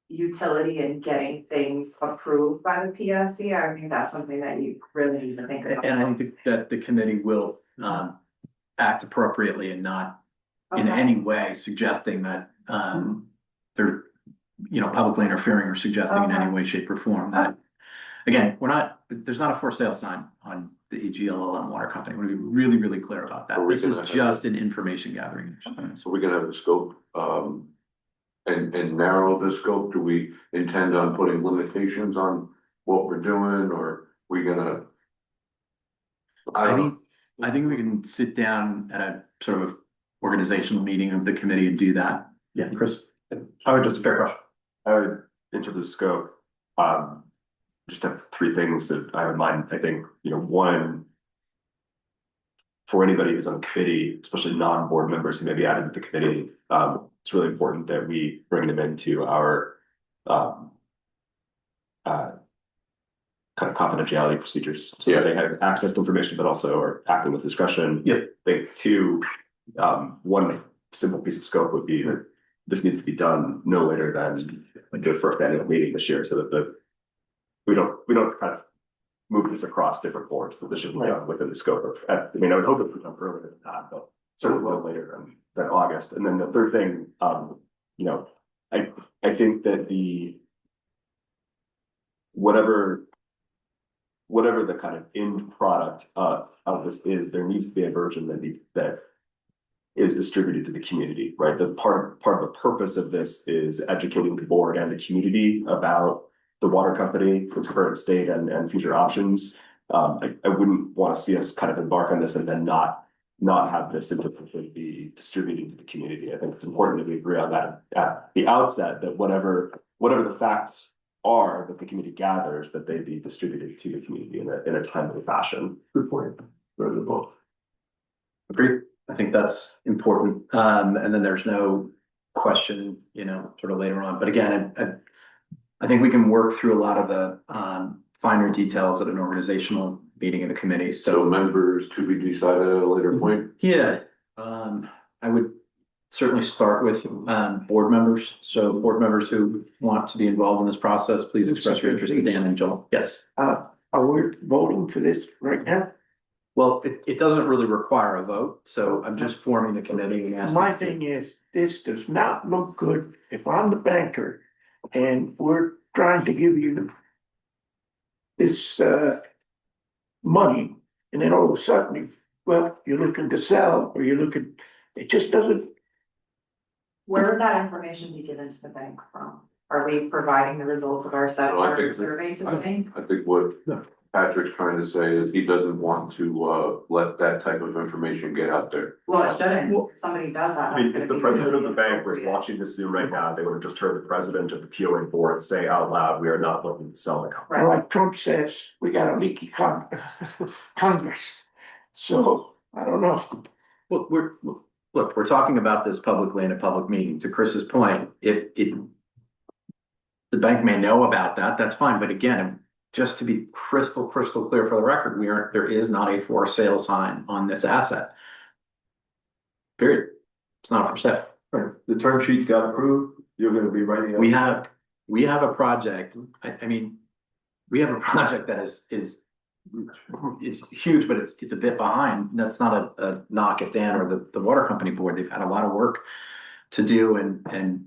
S13: utility and getting things approved by the PSC, I think that's something that you really need to think about.
S4: And I think that the committee will act appropriately and not in any way suggesting that they're, publicly interfering or suggesting in any way, shape, or form that. Again, there's not a for sale sign on the EGLLM Water Company. We're gonna be really, really clear about that. This is just an information gathering.
S7: So we're gonna have a scope, and narrow the scope. Do we intend on putting limitations on what we're doing, or we gonna?
S4: I think we can sit down at a sort of organizational meeting of the committee and do that. Yeah, Chris?
S6: I would just, fair question. I would introduce scope. Just have three things that I have in mind. I think, one, for anybody who's on the committee, especially non-board members who may be added to the committee, it's really important that we bring them into our kind of confidentiality procedures, so that they have access to information, but also are acting with discretion.
S4: Yep.
S6: I think two, one simple piece of scope would be that this needs to be done no later than the first annual meeting this year, so that we don't kind of move this across different boards, that this should be done within the scope of, I would hope it would come earlier than that, but certainly no later than August. And then the third thing, I think that whatever the kind of end product of this is, there needs to be a version that is distributed to the community, right? The part of the purpose of this is educating the board and the community about the water company, its current state and future options. I wouldn't want to see us kind of embark on this and then not have this information be distributed to the community. I think it's important that we agree on that at the outset, that whatever the facts are that the committee gathers, that they be distributed to the community in a timely fashion.
S1: Good point. Very good point.
S4: Agreed. I think that's important. And then there's no question, sort of later on. But again, I think we can work through a lot of the finer details at an organizational meeting of the committee.
S7: So members to be decided at a later point?
S4: Yeah, I would certainly start with board members. So board members who want to be involved in this process, please express your interest to Dan and Joel. Yes.
S9: Are we voting for this right now?
S4: Well, it doesn't really require a vote, so I'm just forming the committee and asking.
S9: My thing is, this does not look good if I'm the banker and we're trying to give you this money, and then all of a sudden, you're looking to sell, or it just doesn't.
S13: Where would that information be given to the bank from? Are we providing the results of our survey to the bank?
S7: I think what Patrick's trying to say is he doesn't want to let that type of information get out there.
S13: Well, it shouldn't. If somebody does that.
S6: If the president of the bank was watching this Zoom right now, they would have just heard the president of the POA board say out loud, "We are not looking to sell the company."
S9: Right. Like Trump says, we got a leaky Congress. So I don't know.
S4: Well, we're talking about this publicly in a public meeting. To Chris's point, the bank may know about that. That's fine. But again, just to be crystal clear for the record, there is not a for sale sign on this asset. Period. It's not for sale.
S1: Right. The term sheet got approved. You're going to be writing.
S4: We have a project. We have a project that is huge, but it's a bit behind. That's not a knock at Dan or the water company board. They've had a lot of work to do and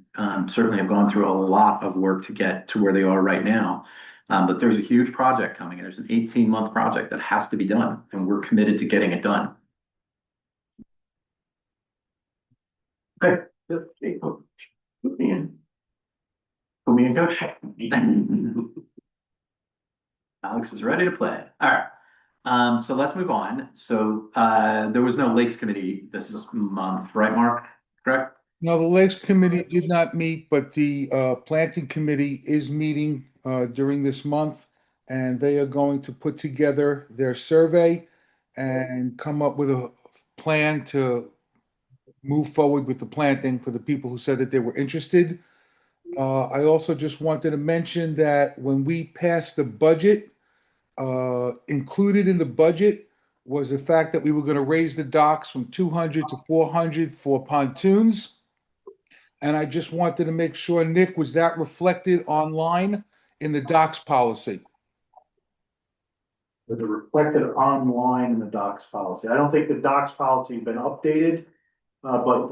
S4: certainly have gone through a lot of work to get to where they are right now. But there's a huge project coming, and there's an 18-month project that has to be done, and we're committed to getting it done. Okay.
S9: Put me in.
S4: Put me in, coach. Alex is ready to play. All right. So let's move on. So there was no Lakes Committee this month, right, Mark? correct?
S3: No, the Lakes Committee did not meet, but the Planting Committee is meeting during this month. And they are going to put together their survey and come up with a plan to move forward with the planting for the people who said that they were interested. I also just wanted to mention that when we passed the budget, included in the budget was the fact that we were going to raise the docks from 200 to 400 for pontoons. And I just wanted to make sure, Nick, was that reflected online in the docks policy?
S8: But it reflected online in the docs policy. I don't think the docs policy has been updated. But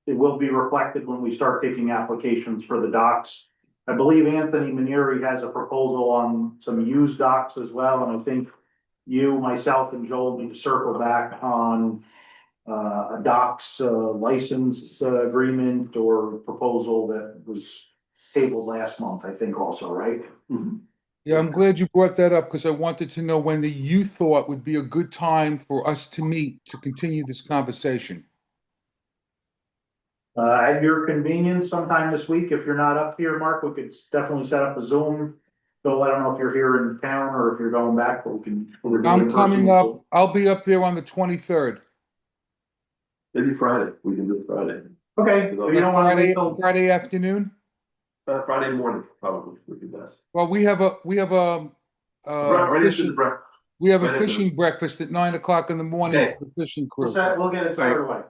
S8: it will be reflected when we start taking applications for the docs. I believe Anthony Manieri has a proposal on some used docks as well, and I think you, myself, and Joel need to circle back on a docks license agreement or proposal that was tabled last month, I think also, right?
S3: Yeah, I'm glad you brought that up because I wanted to know when you thought would be a good time for us to meet to continue this conversation.
S8: At your convenience sometime this week, if you're not up here, Mark, we could definitely set up a Zoom. So I don't know if you're here in town or if you're going back, but we can.
S3: I'm coming up. I'll be up there on the 23rd.
S1: Maybe Friday, we can do Friday.
S8: Okay, so you don't want to wait till
S3: Friday afternoon?
S1: Friday morning, probably would be best.
S3: Well, we have a
S1: Right after the breakfast.
S3: we have a
S1: Right after
S3: fishing breakfast at 9 o'clock in the morning
S4: Okay.
S3: for the fishing crew.
S8: we'll get it started away.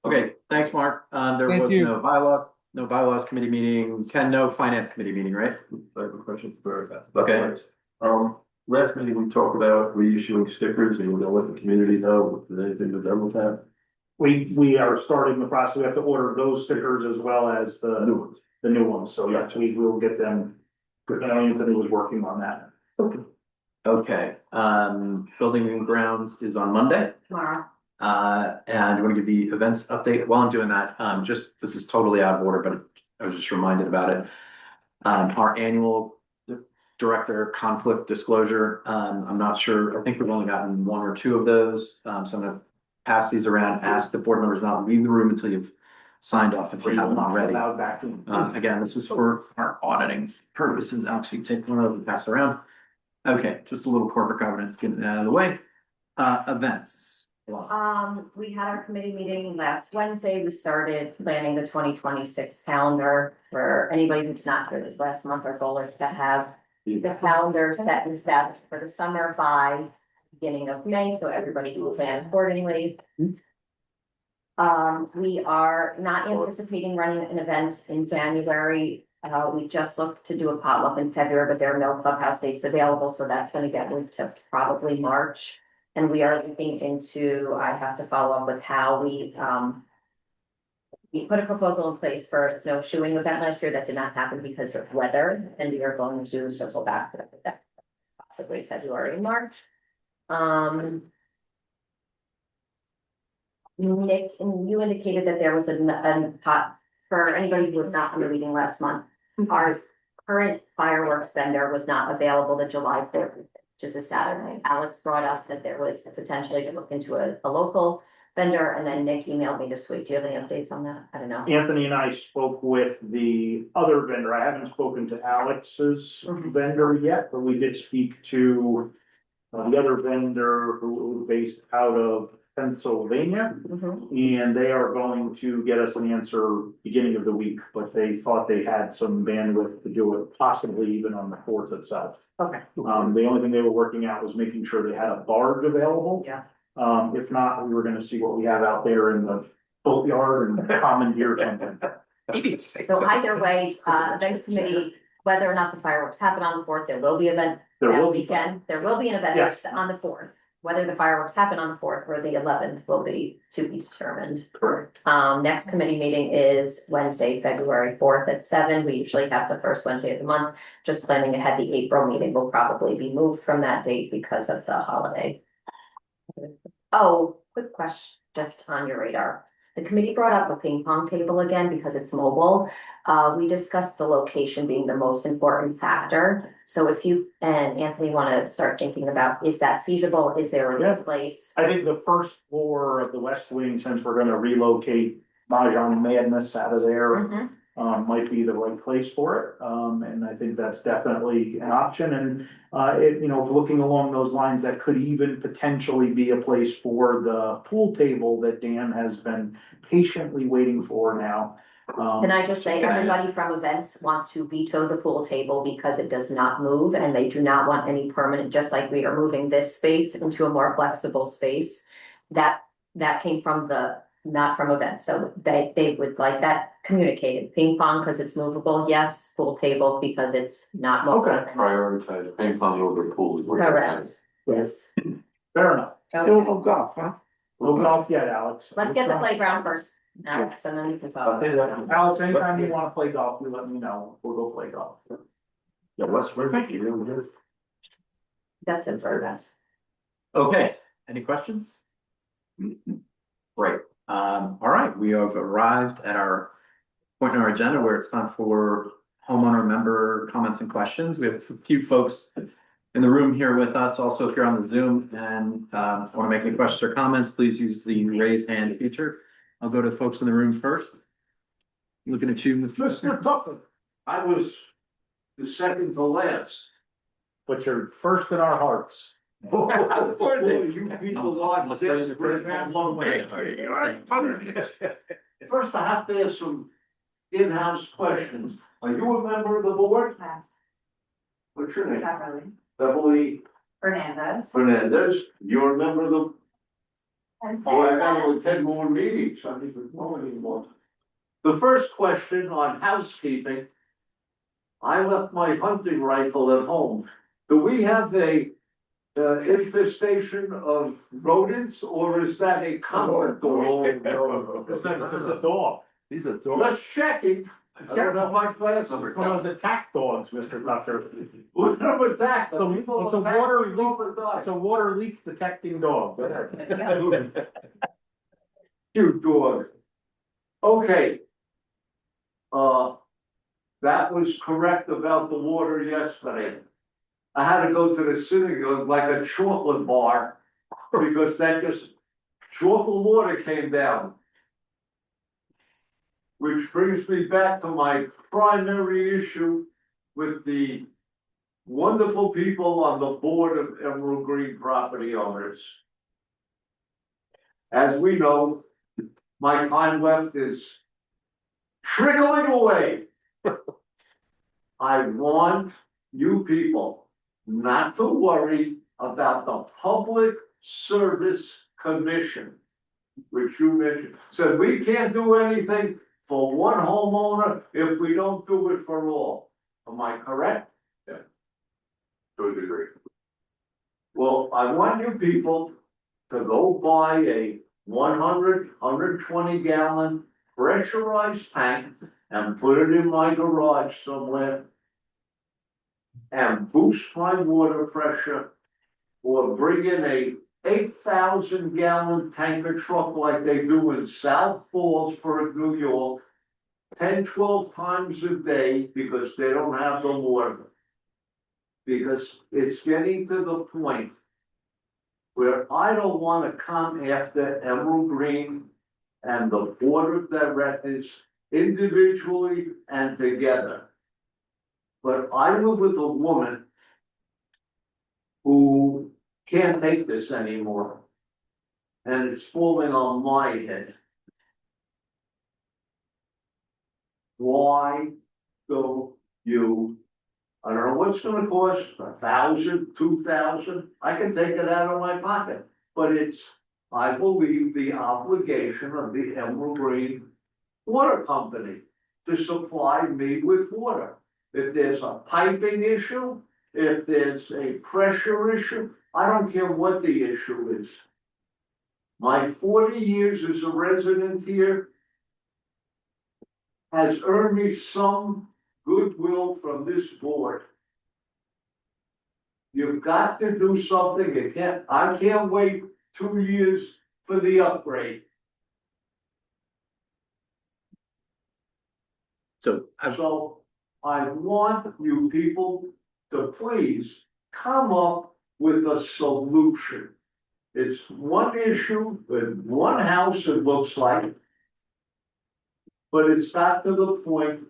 S4: Okay, thanks, Mark. There
S3: Thank
S4: was
S3: you.
S4: no bylaws committee meeting. Ken, no finance committee meeting, right?
S1: I have a question for.
S4: Okay.
S1: Last meeting we talked about reissuing stickers and we'll let the community know if there's anything to done with that.
S8: We are starting the process. We have to order those stickers as well as the new ones. So yeah, we will get them. Anthony was working on that.
S4: Okay, building and grounds is on Monday.
S5: Tomorrow.
S4: And you want to give the events update? While I'm doing that, this is totally out of order, but I was just reminded about it. Our annual director conflict disclosure, I'm not sure, I think we've only gotten one or two of those. So I'm gonna pass these around, ask the board members not to leave the room until you've signed off if you haven't already. Again, this is for our auditing purposes. Actually, take one of them, pass around. Okay, just a little corporate governance, getting it out of the way. Events.
S10: We had our committee meeting last Wednesday. We started planning the 2026 calendar. For anybody who did not hear this last month, our goal is to have the calendar set and established for the summer by beginning of May, so everybody can plan accordingly. We are not anticipating running an event in January. We just looked to do a potluck in February, but there are no clubhouse dates available, so that's gonna get moved to probably March. And we are looking into, I have to follow up with how we put a proposal in place for a snowshoeing event last year that did not happen because of weather, and we are going to circle back to that possibly February and March. Nick, and you indicated that there was a pot for anybody who was not on the meeting last month. Our current fireworks vendor was not available the July 4th, which is a Saturday. Alex brought up that there was potentially to look into a local vendor, and then Nick emailed me this week. Do you have any updates on that? I don't know.
S8: Anthony and I spoke with the other vendor. I haven't spoken to Alex's vendor yet, but we did speak to the other vendor who was based out of Pennsylvania. And they are going to get us an answer beginning of the week, but they thought they had some bandwidth to do it, possibly even on the 4th itself.
S10: Okay.
S8: The only thing they were working out was making sure they had a barge available.
S10: Yeah.
S8: If not, we were gonna see what we have out there in the boatyard and commandeer something.
S10: So either way, event committee, whether or not the fireworks happen on the 4th, there will be event that weekend. There will be an event
S8: Yes.
S10: on the 4th. Whether the fireworks happen on the 4th or the 11th will be to be determined.
S8: Correct.
S10: Next committee meeting is Wednesday, February 4th at 7. We usually have the first Wednesday of the month. Just planning ahead, the April meeting will probably be moved from that date because of the holiday. Oh, quick question, just on your radar. The committee brought up a ping pong table again because it's mobile. We discussed the location being the most important factor. So if you and Anthony want to start thinking about, is that feasible? Is there a place?
S8: I think the first floor of the West Wing, since we're gonna relocate Mahjong madness out of there.
S10: Mhm.
S8: Might be the right place for it. And I think that's definitely an option. And, looking along those lines, that could even potentially be a place for the pool table that Dan has been patiently waiting for now.
S10: Can I just say, everybody from events wants to veto the pool table because it does not move and they do not want any permanent, just like we are moving this space into a more flexible space. That came from not from events, so they would like that communicated. Ping pong because it's movable, yes, pool table because it's not mobile.
S8: Okay.
S7: Prioritize ping pong over pool.
S10: Correct, yes.
S8: Fair enough.
S9: Still no golf, huh?
S8: We'll get off yet, Alex.
S10: Let's get the playground first, Alex, and then we can talk.
S8: Alex, anytime you wanna play golf, you let me know. We'll go play golf.
S1: Yeah, West River, you know,
S10: That's it for us.
S4: Okay, any questions? Great. All right, we have arrived at our point in our agenda where it's time for homeowner member comments and questions. We have a few folks in the room here with us. Also, if you're on the Zoom and want to make any questions or comments, please use the raise hand feature. I'll go to the folks in the room first. Looking at you,
S8: Mr. Tucker, I was the second to last, but you're first in our hearts.
S11: You people are desperate.
S8: First, I have to ask some in-house questions. Are you a member of the board?
S13: Yes,
S8: What's your name?
S13: Beverly
S8: Beverly
S13: Fernandez.
S8: Fernandez. You're a member of the,
S13: And
S8: oh, I gotta attend more meetings. I don't even know anymore. The first question on housekeeping. I left my hunting rifle at home. Do we have a infestation of rodents, or is that a common dog? This is a dog.
S1: these are dogs.
S8: Just checking. I don't have my glasses. One of those attack dogs, Mr. Tucker. What kind of attack? It's a water leak, it's a water leak detecting dog. Cute dog. Okay. That was correct about the water yesterday. I had to go to the synagogue like a chocolate bar because that just chocolate water came down. Which brings me back to my primary issue with the wonderful people on the board of Emerald Green Property Owners. As we know, my time left is trickling away. I want you people not to worry about the Public Service Commission, which you mentioned. Said we can't do anything for one homeowner if we don't do it for all. Am I correct?
S7: Yeah. Totally agree.
S8: Well, I want you people to go buy a 120 gallon pressurized tank and put it in my garage somewhere and boost my water pressure, or bring in a 8,000 gallon tanker truck like they do in South Fallsburg, New York, 10, 12 times a day because they don't have the water. Because it's getting to the point where I don't want to come after Emerald Green and the board of directors individually and together. But I live with a woman who can't take this anymore. And it's falling on my head. Why do you, I don't know what's gonna cost, 1,000, 2,000, I can take it out of my pocket. But it's, I believe, the obligation of the Emerald Green Water Company to supply me with water. If there's a piping issue, if there's a pressure issue, I don't care what the issue is. My 40 years as a resident here has earned me some goodwill from this board. You've got to do something. I can't wait 2 years for the upgrade. So I want you people to please come up with a solution. It's one issue with one house, it looks like.
S11: but it's got to the point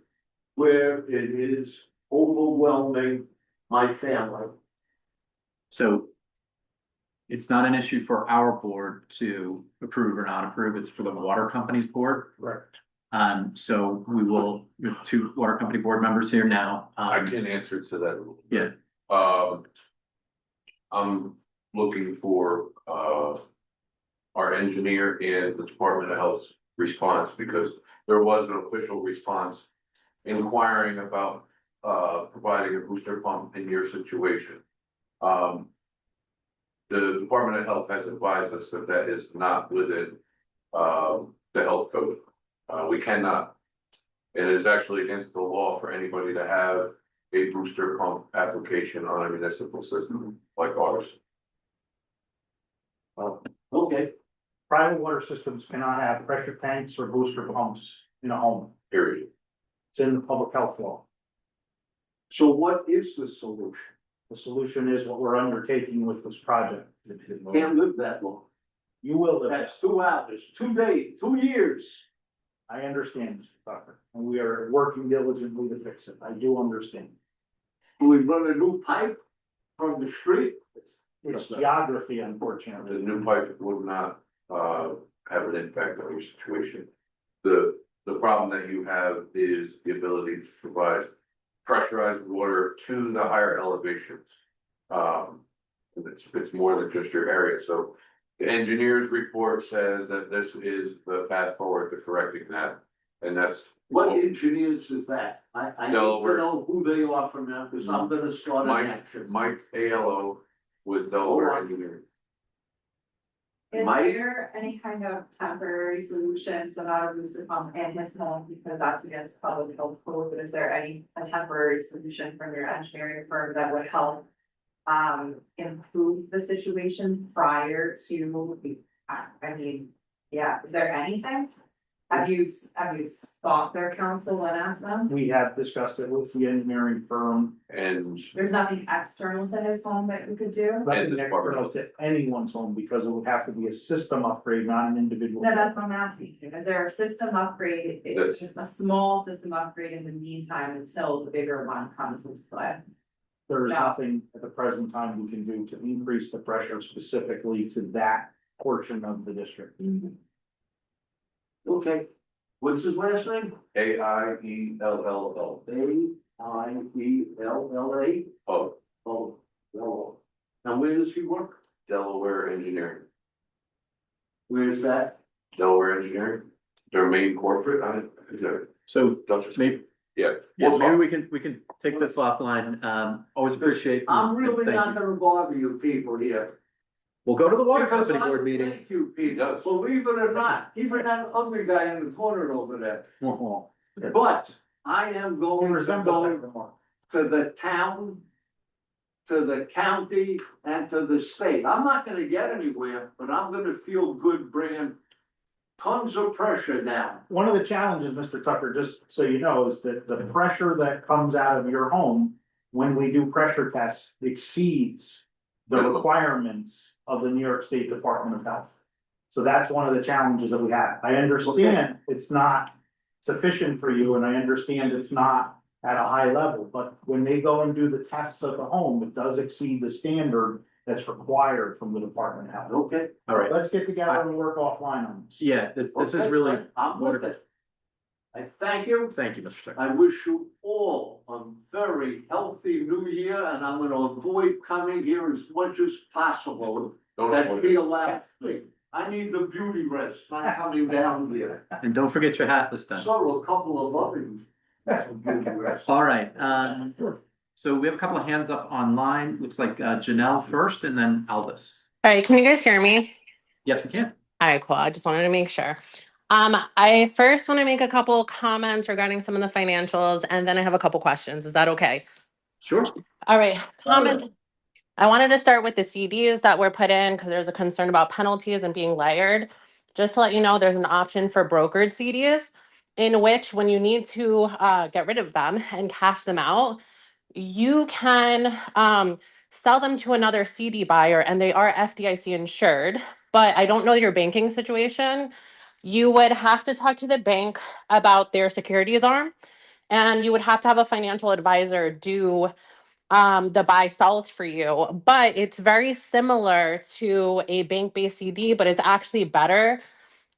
S11: where it is overwhelming my family.
S4: So it's not an issue for our board to approve or not approve, it's for the water company's board.
S8: Correct.
S4: So we have two water company board members here now.
S7: I can answer to that.
S4: Yeah.
S7: I'm looking for, our engineer and the Department of Health's response, because there was an official response inquiring about, providing a booster pump in your situation. The Department of Health has advised us that that is not within, the health code. We cannot. It is actually against the law for anybody to have a booster pump application on a municipal system like ours.
S11: Okay,
S8: Private water systems cannot have pressure tanks or booster pumps in a home.
S7: Period.
S8: It's in the public health law.
S11: so what is the solution?
S8: The solution is what we're undertaking with this project.
S11: Can't live that long.
S8: You will live.
S11: That's 2 hours, 2 days, 2 years.
S8: I understand, Mr. Tucker, and we are working diligently to fix it. I do understand.
S11: We run a new pipe from the street.
S8: It's geography,
S7: The
S8: unfortunately.
S7: new pipe would not, have an impact on your situation. The problem that you have is the ability to provide pressurized water to the higher elevations. And it's more than just your area, so the engineer's report says that this is the path forward to correcting that, and that's.
S11: What engineers is that? I need to
S7: Delaware.
S11: know who they are from now, because I'm gonna start an action.
S7: Mike ALO with Delaware
S11: Hold on.
S7: Engineering.
S13: Is
S11: Mike?
S13: there any kind of temporary solution, so not a booster pump in his home, because that's against public health code, but is there a temporary solution from your engineering firm that would help improve the situation prior to, I mean, yeah, is there anything? Have you sought their counsel and asked them?
S8: We have discussed it with the engineering firm.
S7: And
S13: There's nothing external to his home that you could do?
S8: Nothing
S7: the Department
S8: external to anyone's home, because it would have to be a system upgrade, not an individual.
S13: No, that's what I'm asking. Is there a system upgrade? It's just a small system upgrade in the meantime until the bigger one comes into play.
S8: There is
S13: No.
S8: nothing at the present time we can do to increase the pressure specifically to that portion of the district.
S11: Okay, what's his last name?
S7: AIELLO.
S11: AIELLA?
S7: Oh,
S11: Oh, no. Now, where does he work?
S7: Delaware Engineering.
S11: Where's that?
S7: Delaware Engineering, their main corporate,
S4: So
S7: Dutchess.
S4: maybe,
S7: Yeah.
S4: maybe we can take this offline. Always appreciate.
S11: I'm really
S4: thank
S11: not
S4: you.
S11: gonna bother you people here.
S4: We'll go to the water
S11: Because
S4: company
S11: I
S4: board meeting.
S11: Thank you, people, believe it or not, even that ugly guy in the corner over there. But I am
S8: It
S11: going to
S8: resembles
S11: go
S8: that more.
S11: to the town, to the county, and to the state. I'm not gonna get anywhere, but I'm gonna feel good bringing tons of pressure down.
S8: One of the challenges, Mr. Tucker, just so you know, is that the pressure that comes out of your home when we do pressure tests exceeds the requirements of the New York State Department of Health. So that's one of the challenges that we have. I understand it's not sufficient for you, and I understand it's not at a high level, but when they go and do the tests of the home, it does exceed the standard that's required from the Department of Health.
S11: Okay?
S4: All right.
S8: Let's get together and work offline on this.
S4: Yeah, this is
S11: Okay,
S4: really.
S11: I'm with it. I thank you.
S4: Thank you, Mr. Tucker.
S11: I wish you all a very healthy new year, and I'm gonna avoid coming here as much as possible.
S7: Don't
S11: That
S7: avoid
S11: be
S7: it.
S11: allowed me. I need the beauty rest, not coming down here.
S4: And don't forget your hat this time.
S11: So a couple of others. Beauty rest.
S4: All right, so we have a couple of hands up online. Looks like Janelle first and then Aldis.
S16: All right, can you guys hear me?
S4: Yes, we can.
S16: All right, cool. I just wanted to make sure. I first want to make a couple comments regarding some of the financials, and then I have a couple questions. Is that okay?
S4: Sure.
S16: All right, comments. I wanted to start with the CDs that were put in because there's a concern about penalties and being layered. Just to let you know, there's an option for brokered CDs in which when you need to get rid of them and cash them out, you can sell them to another CD buyer and they are FDIC insured, but I don't know your banking situation. you would have to talk to the bank about their securities arm, and you would have to have a financial advisor do the buy sells for you. But it's very similar to a bank-based CD, but it's actually better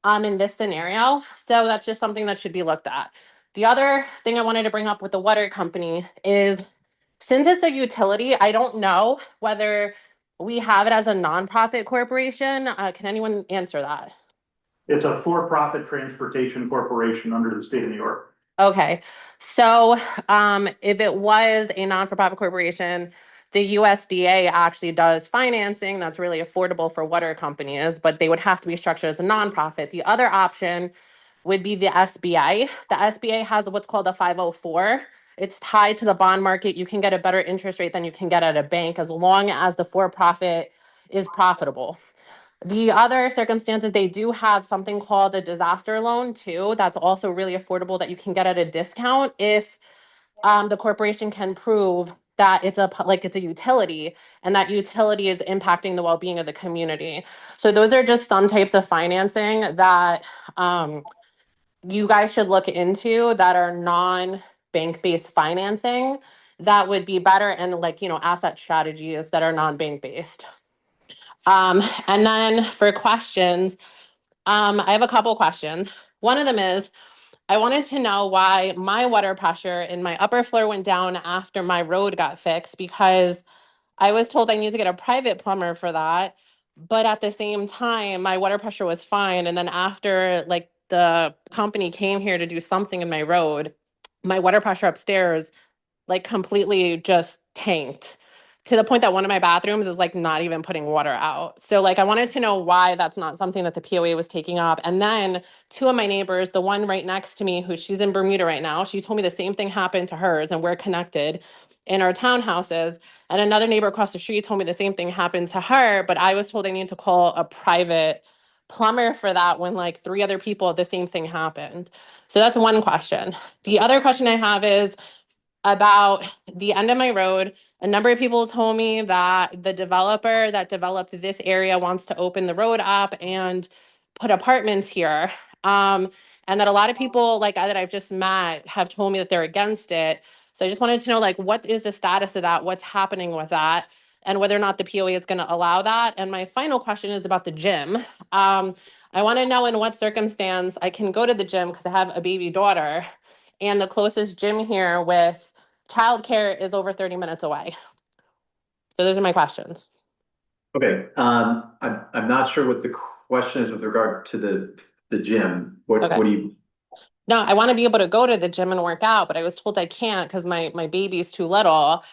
S16: in this scenario. So that's just something that should be looked at. The other thing I wanted to bring up with the water company is, since it's a utility, I don't know whether we have it as a nonprofit corporation. Can anyone answer that?
S8: It's a for-profit transportation corporation under the state of New York.
S16: Okay, so if it was a non-for-profit corporation, the USDA actually does financing that's really affordable for water companies, but they would have to be structured as a nonprofit. The other option would be the SBA. The SBA has what's called a 504. It's tied to the bond market. You can get a better interest rate than you can get at a bank as long as the for-profit is profitable. The other circumstances, they do have something called a disaster loan too. That's also really affordable that you can get at a discount if the corporation can prove that it's a utility and that utility is impacting the well-being of the community. So those are just some types of financing that you guys should look into that are non-bank based financing that would be better, and asset strategies that are non-bank based. And then for questions, I have a couple questions. One of them is, I wanted to know why my water pressure in my upper floor went down after my road got fixed, because I was told I need to get a private plumber for that. But at the same time, my water pressure was fine. And then after the company came here to do something in my road, my water pressure upstairs completely just tanked to the point that one of my bathrooms is not even putting water out. So I wanted to know why that's not something that the POA was taking up. And then two of my neighbors, the one right next to me, she's in Bermuda right now, she told me the same thing happened to hers, and we're connected in our townhouses. And another neighbor across the street told me the same thing happened to her, but I was told I need to call a private plumber for that when three other people, the same thing happened. So that's one question. The other question I have is about the end of my road. A number of people told me that the developer that developed this area wants to open the road up and put apartments here. And that a lot of people that I've just met have told me that they're against it. So I just wanted to know what is the status of that? What's happening with that? And whether or not the POA is going to allow that. And my final question is about the gym. I want to know in what circumstance I can go to the gym because I have a baby daughter, and the closest gym here with childcare is over 30 minutes away. So those are my questions.
S4: Okay, I'm not sure what the question is with regard to the gym. What do you?
S16: No, I want to be able to go to the gym and work out, but I was told I can't because my baby's too little.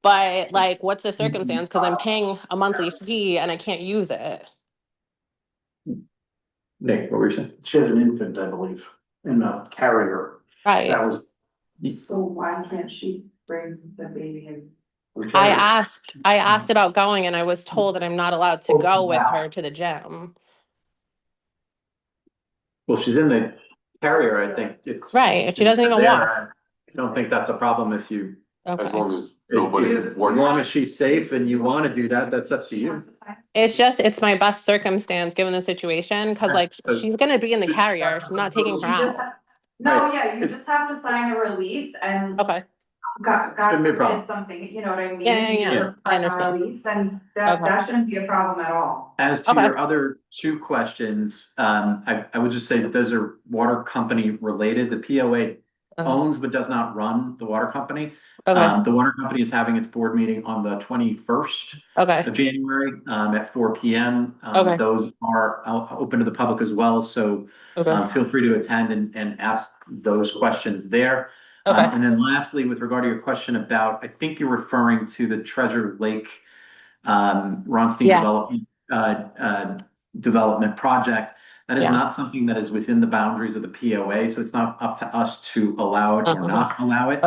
S16: But what's the circumstance? Because I'm paying a monthly fee and I can't use it.
S4: Nick, what were you saying?
S8: She has an infant, I believe, in a carrier.
S16: Right.
S8: That was.
S13: So why can't she bring the baby in?
S16: I asked about going, and I was told that I'm not allowed to go with her to the gym.
S4: Well, she's in the carrier, I think it's.
S16: Right, she doesn't even walk.
S4: I don't think that's a problem if you.
S16: Okay.
S7: As long as nobody
S4: As long as she's safe and you want to do that, that's up to you.
S16: It's my best circumstance given the situation, because she's gonna be in the carrier. She's not taking her out.
S13: No, yeah, you just have to sign a release and.
S16: Okay.
S13: God
S4: Shouldn't be a problem.
S13: forbid something, you know what I mean?
S16: Yeah.
S13: You just
S16: I
S13: sign a
S16: understand.
S13: release, and that shouldn't be a problem at all.
S4: As to your other two questions, I would just say that those are water company related. The POA owns but does not run the water company.
S16: Okay.
S4: The water company is having its board meeting on the 21st of January at 4 p.m. Those are open to the public as well, so feel free to attend and ask those questions there. And then lastly, with regard to your question about, I think you're referring to the Treasure Lake Ronstein development project. That is not something that is within the boundaries of the POA, so it's not up to us to allow it or not allow it.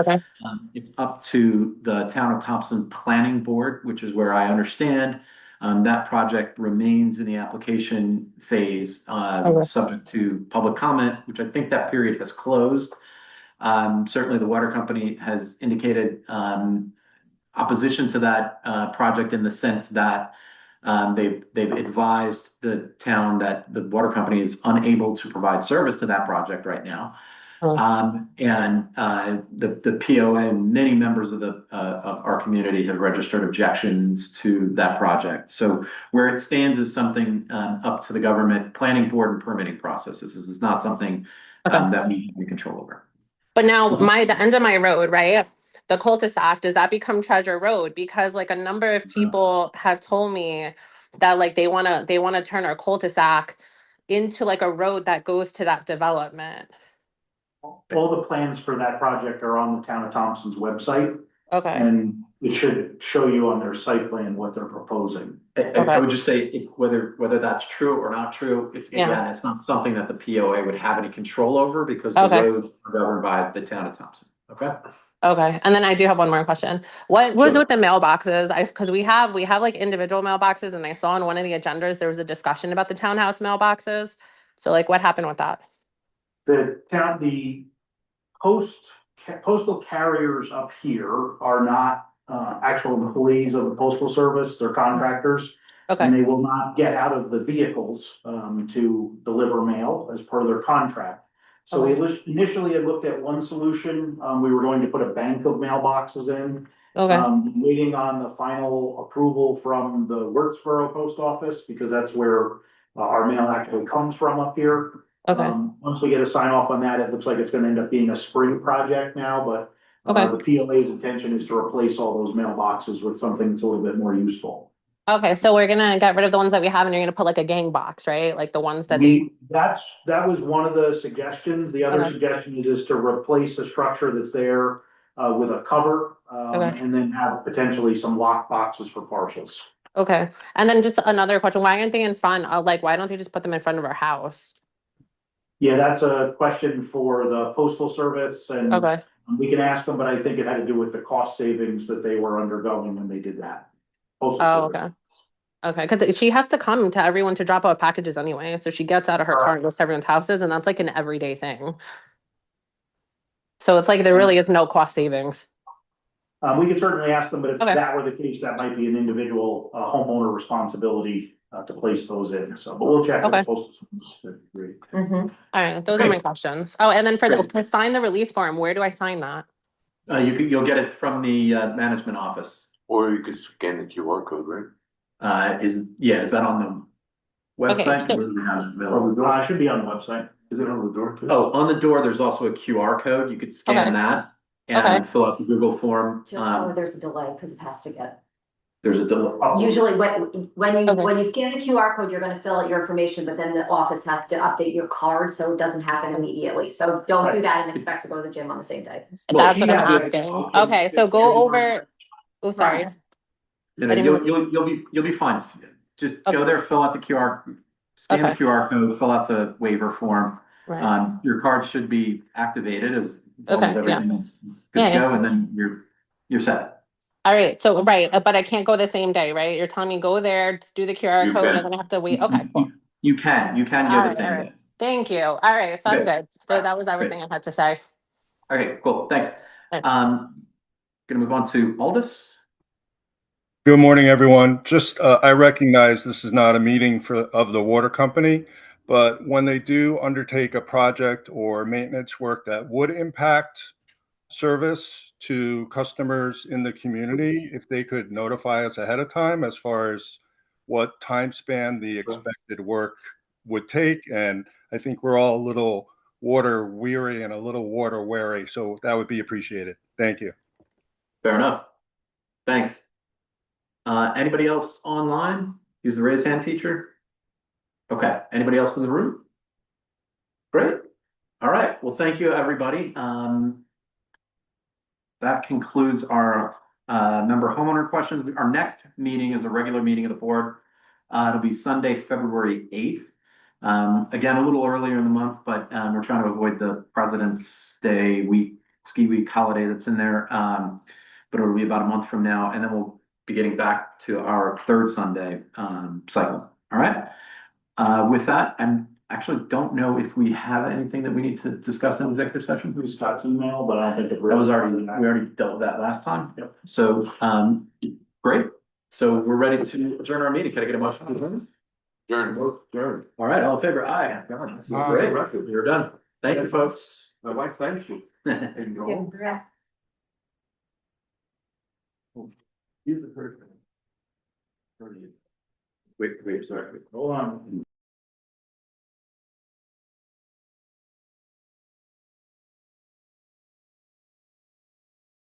S4: It's up to the Town of Thompson Planning Board, which is where I understand that project remains in the application phase, subject to public comment, which I think that period has closed. Certainly the water company has indicated opposition to that project in the sense that They've advised the town that the water company is unable to provide service to that project right now. The POA and many members of our community have registered objections to that project. So where it stands is something up to the government planning board and permitting processes. This is not something that we have any control over.
S16: But now the end of my road, right? The cul-de-sac, does that become Treasure Road? Because like a number of people have told me that like they wanna turn our cul-de-sac into like a road that goes to that development.
S8: All the plans for that project are on the town of Thompson's website.
S16: Okay.
S8: And it should show you on their site plan what they're proposing.
S4: I would just say whether that's true or not true, it's not something that the POA would have any control over because the roads are governed by the town of Thompson. Okay.
S16: Okay. And then I do have one more question. What was with the mailboxes? Because we have like individual mailboxes, and I saw on one of the agendas there was a discussion about the townhouse mailboxes. So like what happened with that?
S8: The postal carriers up here are not actual employees of the postal service, they're contractors.
S16: Okay.
S8: And they will not get out of the vehicles to deliver mail as part of their contract. So we initially had looked at one solution. We were going to put a bank of mailboxes in.
S16: Okay.
S8: Waiting on the final approval from the Wirtsboro post office because that's where our mail actually comes from up here.
S16: Okay.
S8: Once we get a sign off on that, it looks like it's gonna end up being a spring project now, but the POA's intention is to replace all those mailboxes with something that's a little bit more useful.
S16: Okay, so we're gonna get rid of the ones that we have and you're gonna put like a gang box, right? Like the ones that
S8: that was one of the suggestions. The other suggestion is to replace the structure that's there with a cover and then have potentially some lock boxes for parcels.
S16: Okay, and then just another question, why aren't they in front of, like, why don't they just put them in front of our house?
S8: Yeah, that's a question for the postal service and we can ask them, but I think it had to do with the cost savings that they were undergoing when they did that. Postal service.
S16: Okay, because she has to come to everyone to drop off packages anyway, so she gets out of her car and goes to everyone's houses, and that's like an everyday thing. So it's like there really is no cost savings.
S8: We could certainly ask them, but if that were the case, that might be an individual homeowner responsibility to place those in. So, but we'll check with the postal service.
S16: All right, those are my questions. Oh, and then to sign the release form, where do I sign that?
S4: You'll get it from the management office.
S7: Or you could scan the QR code, right?
S4: Is that on the website?
S8: It should be on the website.
S11: Is it on the door too?
S4: Oh, on the door, there's also a QR code. You could scan that and fill out the Google form.
S10: Just there's a delay because it has to get.
S4: There's a delay.
S10: Usually when you scan the QR code, you're gonna fill out your information, but then the office has to update your card, so it doesn't happen immediately. So don't do that and expect to go to the gym on the same day.
S16: That's what I'm asking. Okay, so go over. Oh, sorry.
S4: You'll be fine. Just go there, fill out the scan the QR code, fill out the waiver form. Your card should be activated as long as everything is good to go, and then you're set.
S16: All right, so but I can't go the same day, right? You're telling me go there, do the QR code, and I'm gonna have to wait. Okay, cool.
S4: You can go the same day.
S16: Thank you. All right, so I'm good. So that was everything I had to say.
S4: Okay, cool. Thanks. Gonna move on to Aldous.
S17: Good morning, everyone. Just I recognize this is not a meeting of the water company, but when they do undertake a project or maintenance work that would impact service to customers in the community, if they could notify us ahead of time as far as what time span the expected work would take. And I think we're all a little water weary and a little water wary, so that would be appreciated. Thank you.
S4: Fair enough. Thanks. Anybody else online? Use the raise hand feature. Okay. Anybody else in the room? Great. All right. Well, thank you, everybody. That concludes our member homeowner questions. Our next meeting is a regular meeting of the board. It'll be Sunday, February 8th. Again, a little earlier in the month, but we're trying to avoid the President's Day ski week holiday that's in there. But it'll be about a month from now, and then we'll be getting back to our third Sunday cycle. All right. With that, I actually don't know if we have anything that we need to discuss in executive session.
S8: It was Scott's email, but I don't think
S4: we already dealt with that last time.
S8: Yep.
S4: So great. So we're ready to adjourn our meeting. Can I get a motion to adjourn?
S7: Adjourn.
S4: All right, all in favor? Aye. Great, you're done. Thank you, folks.
S11: My wife thanks you. And go home. He's the person.
S4: Wait, sorry.
S8: Hold on.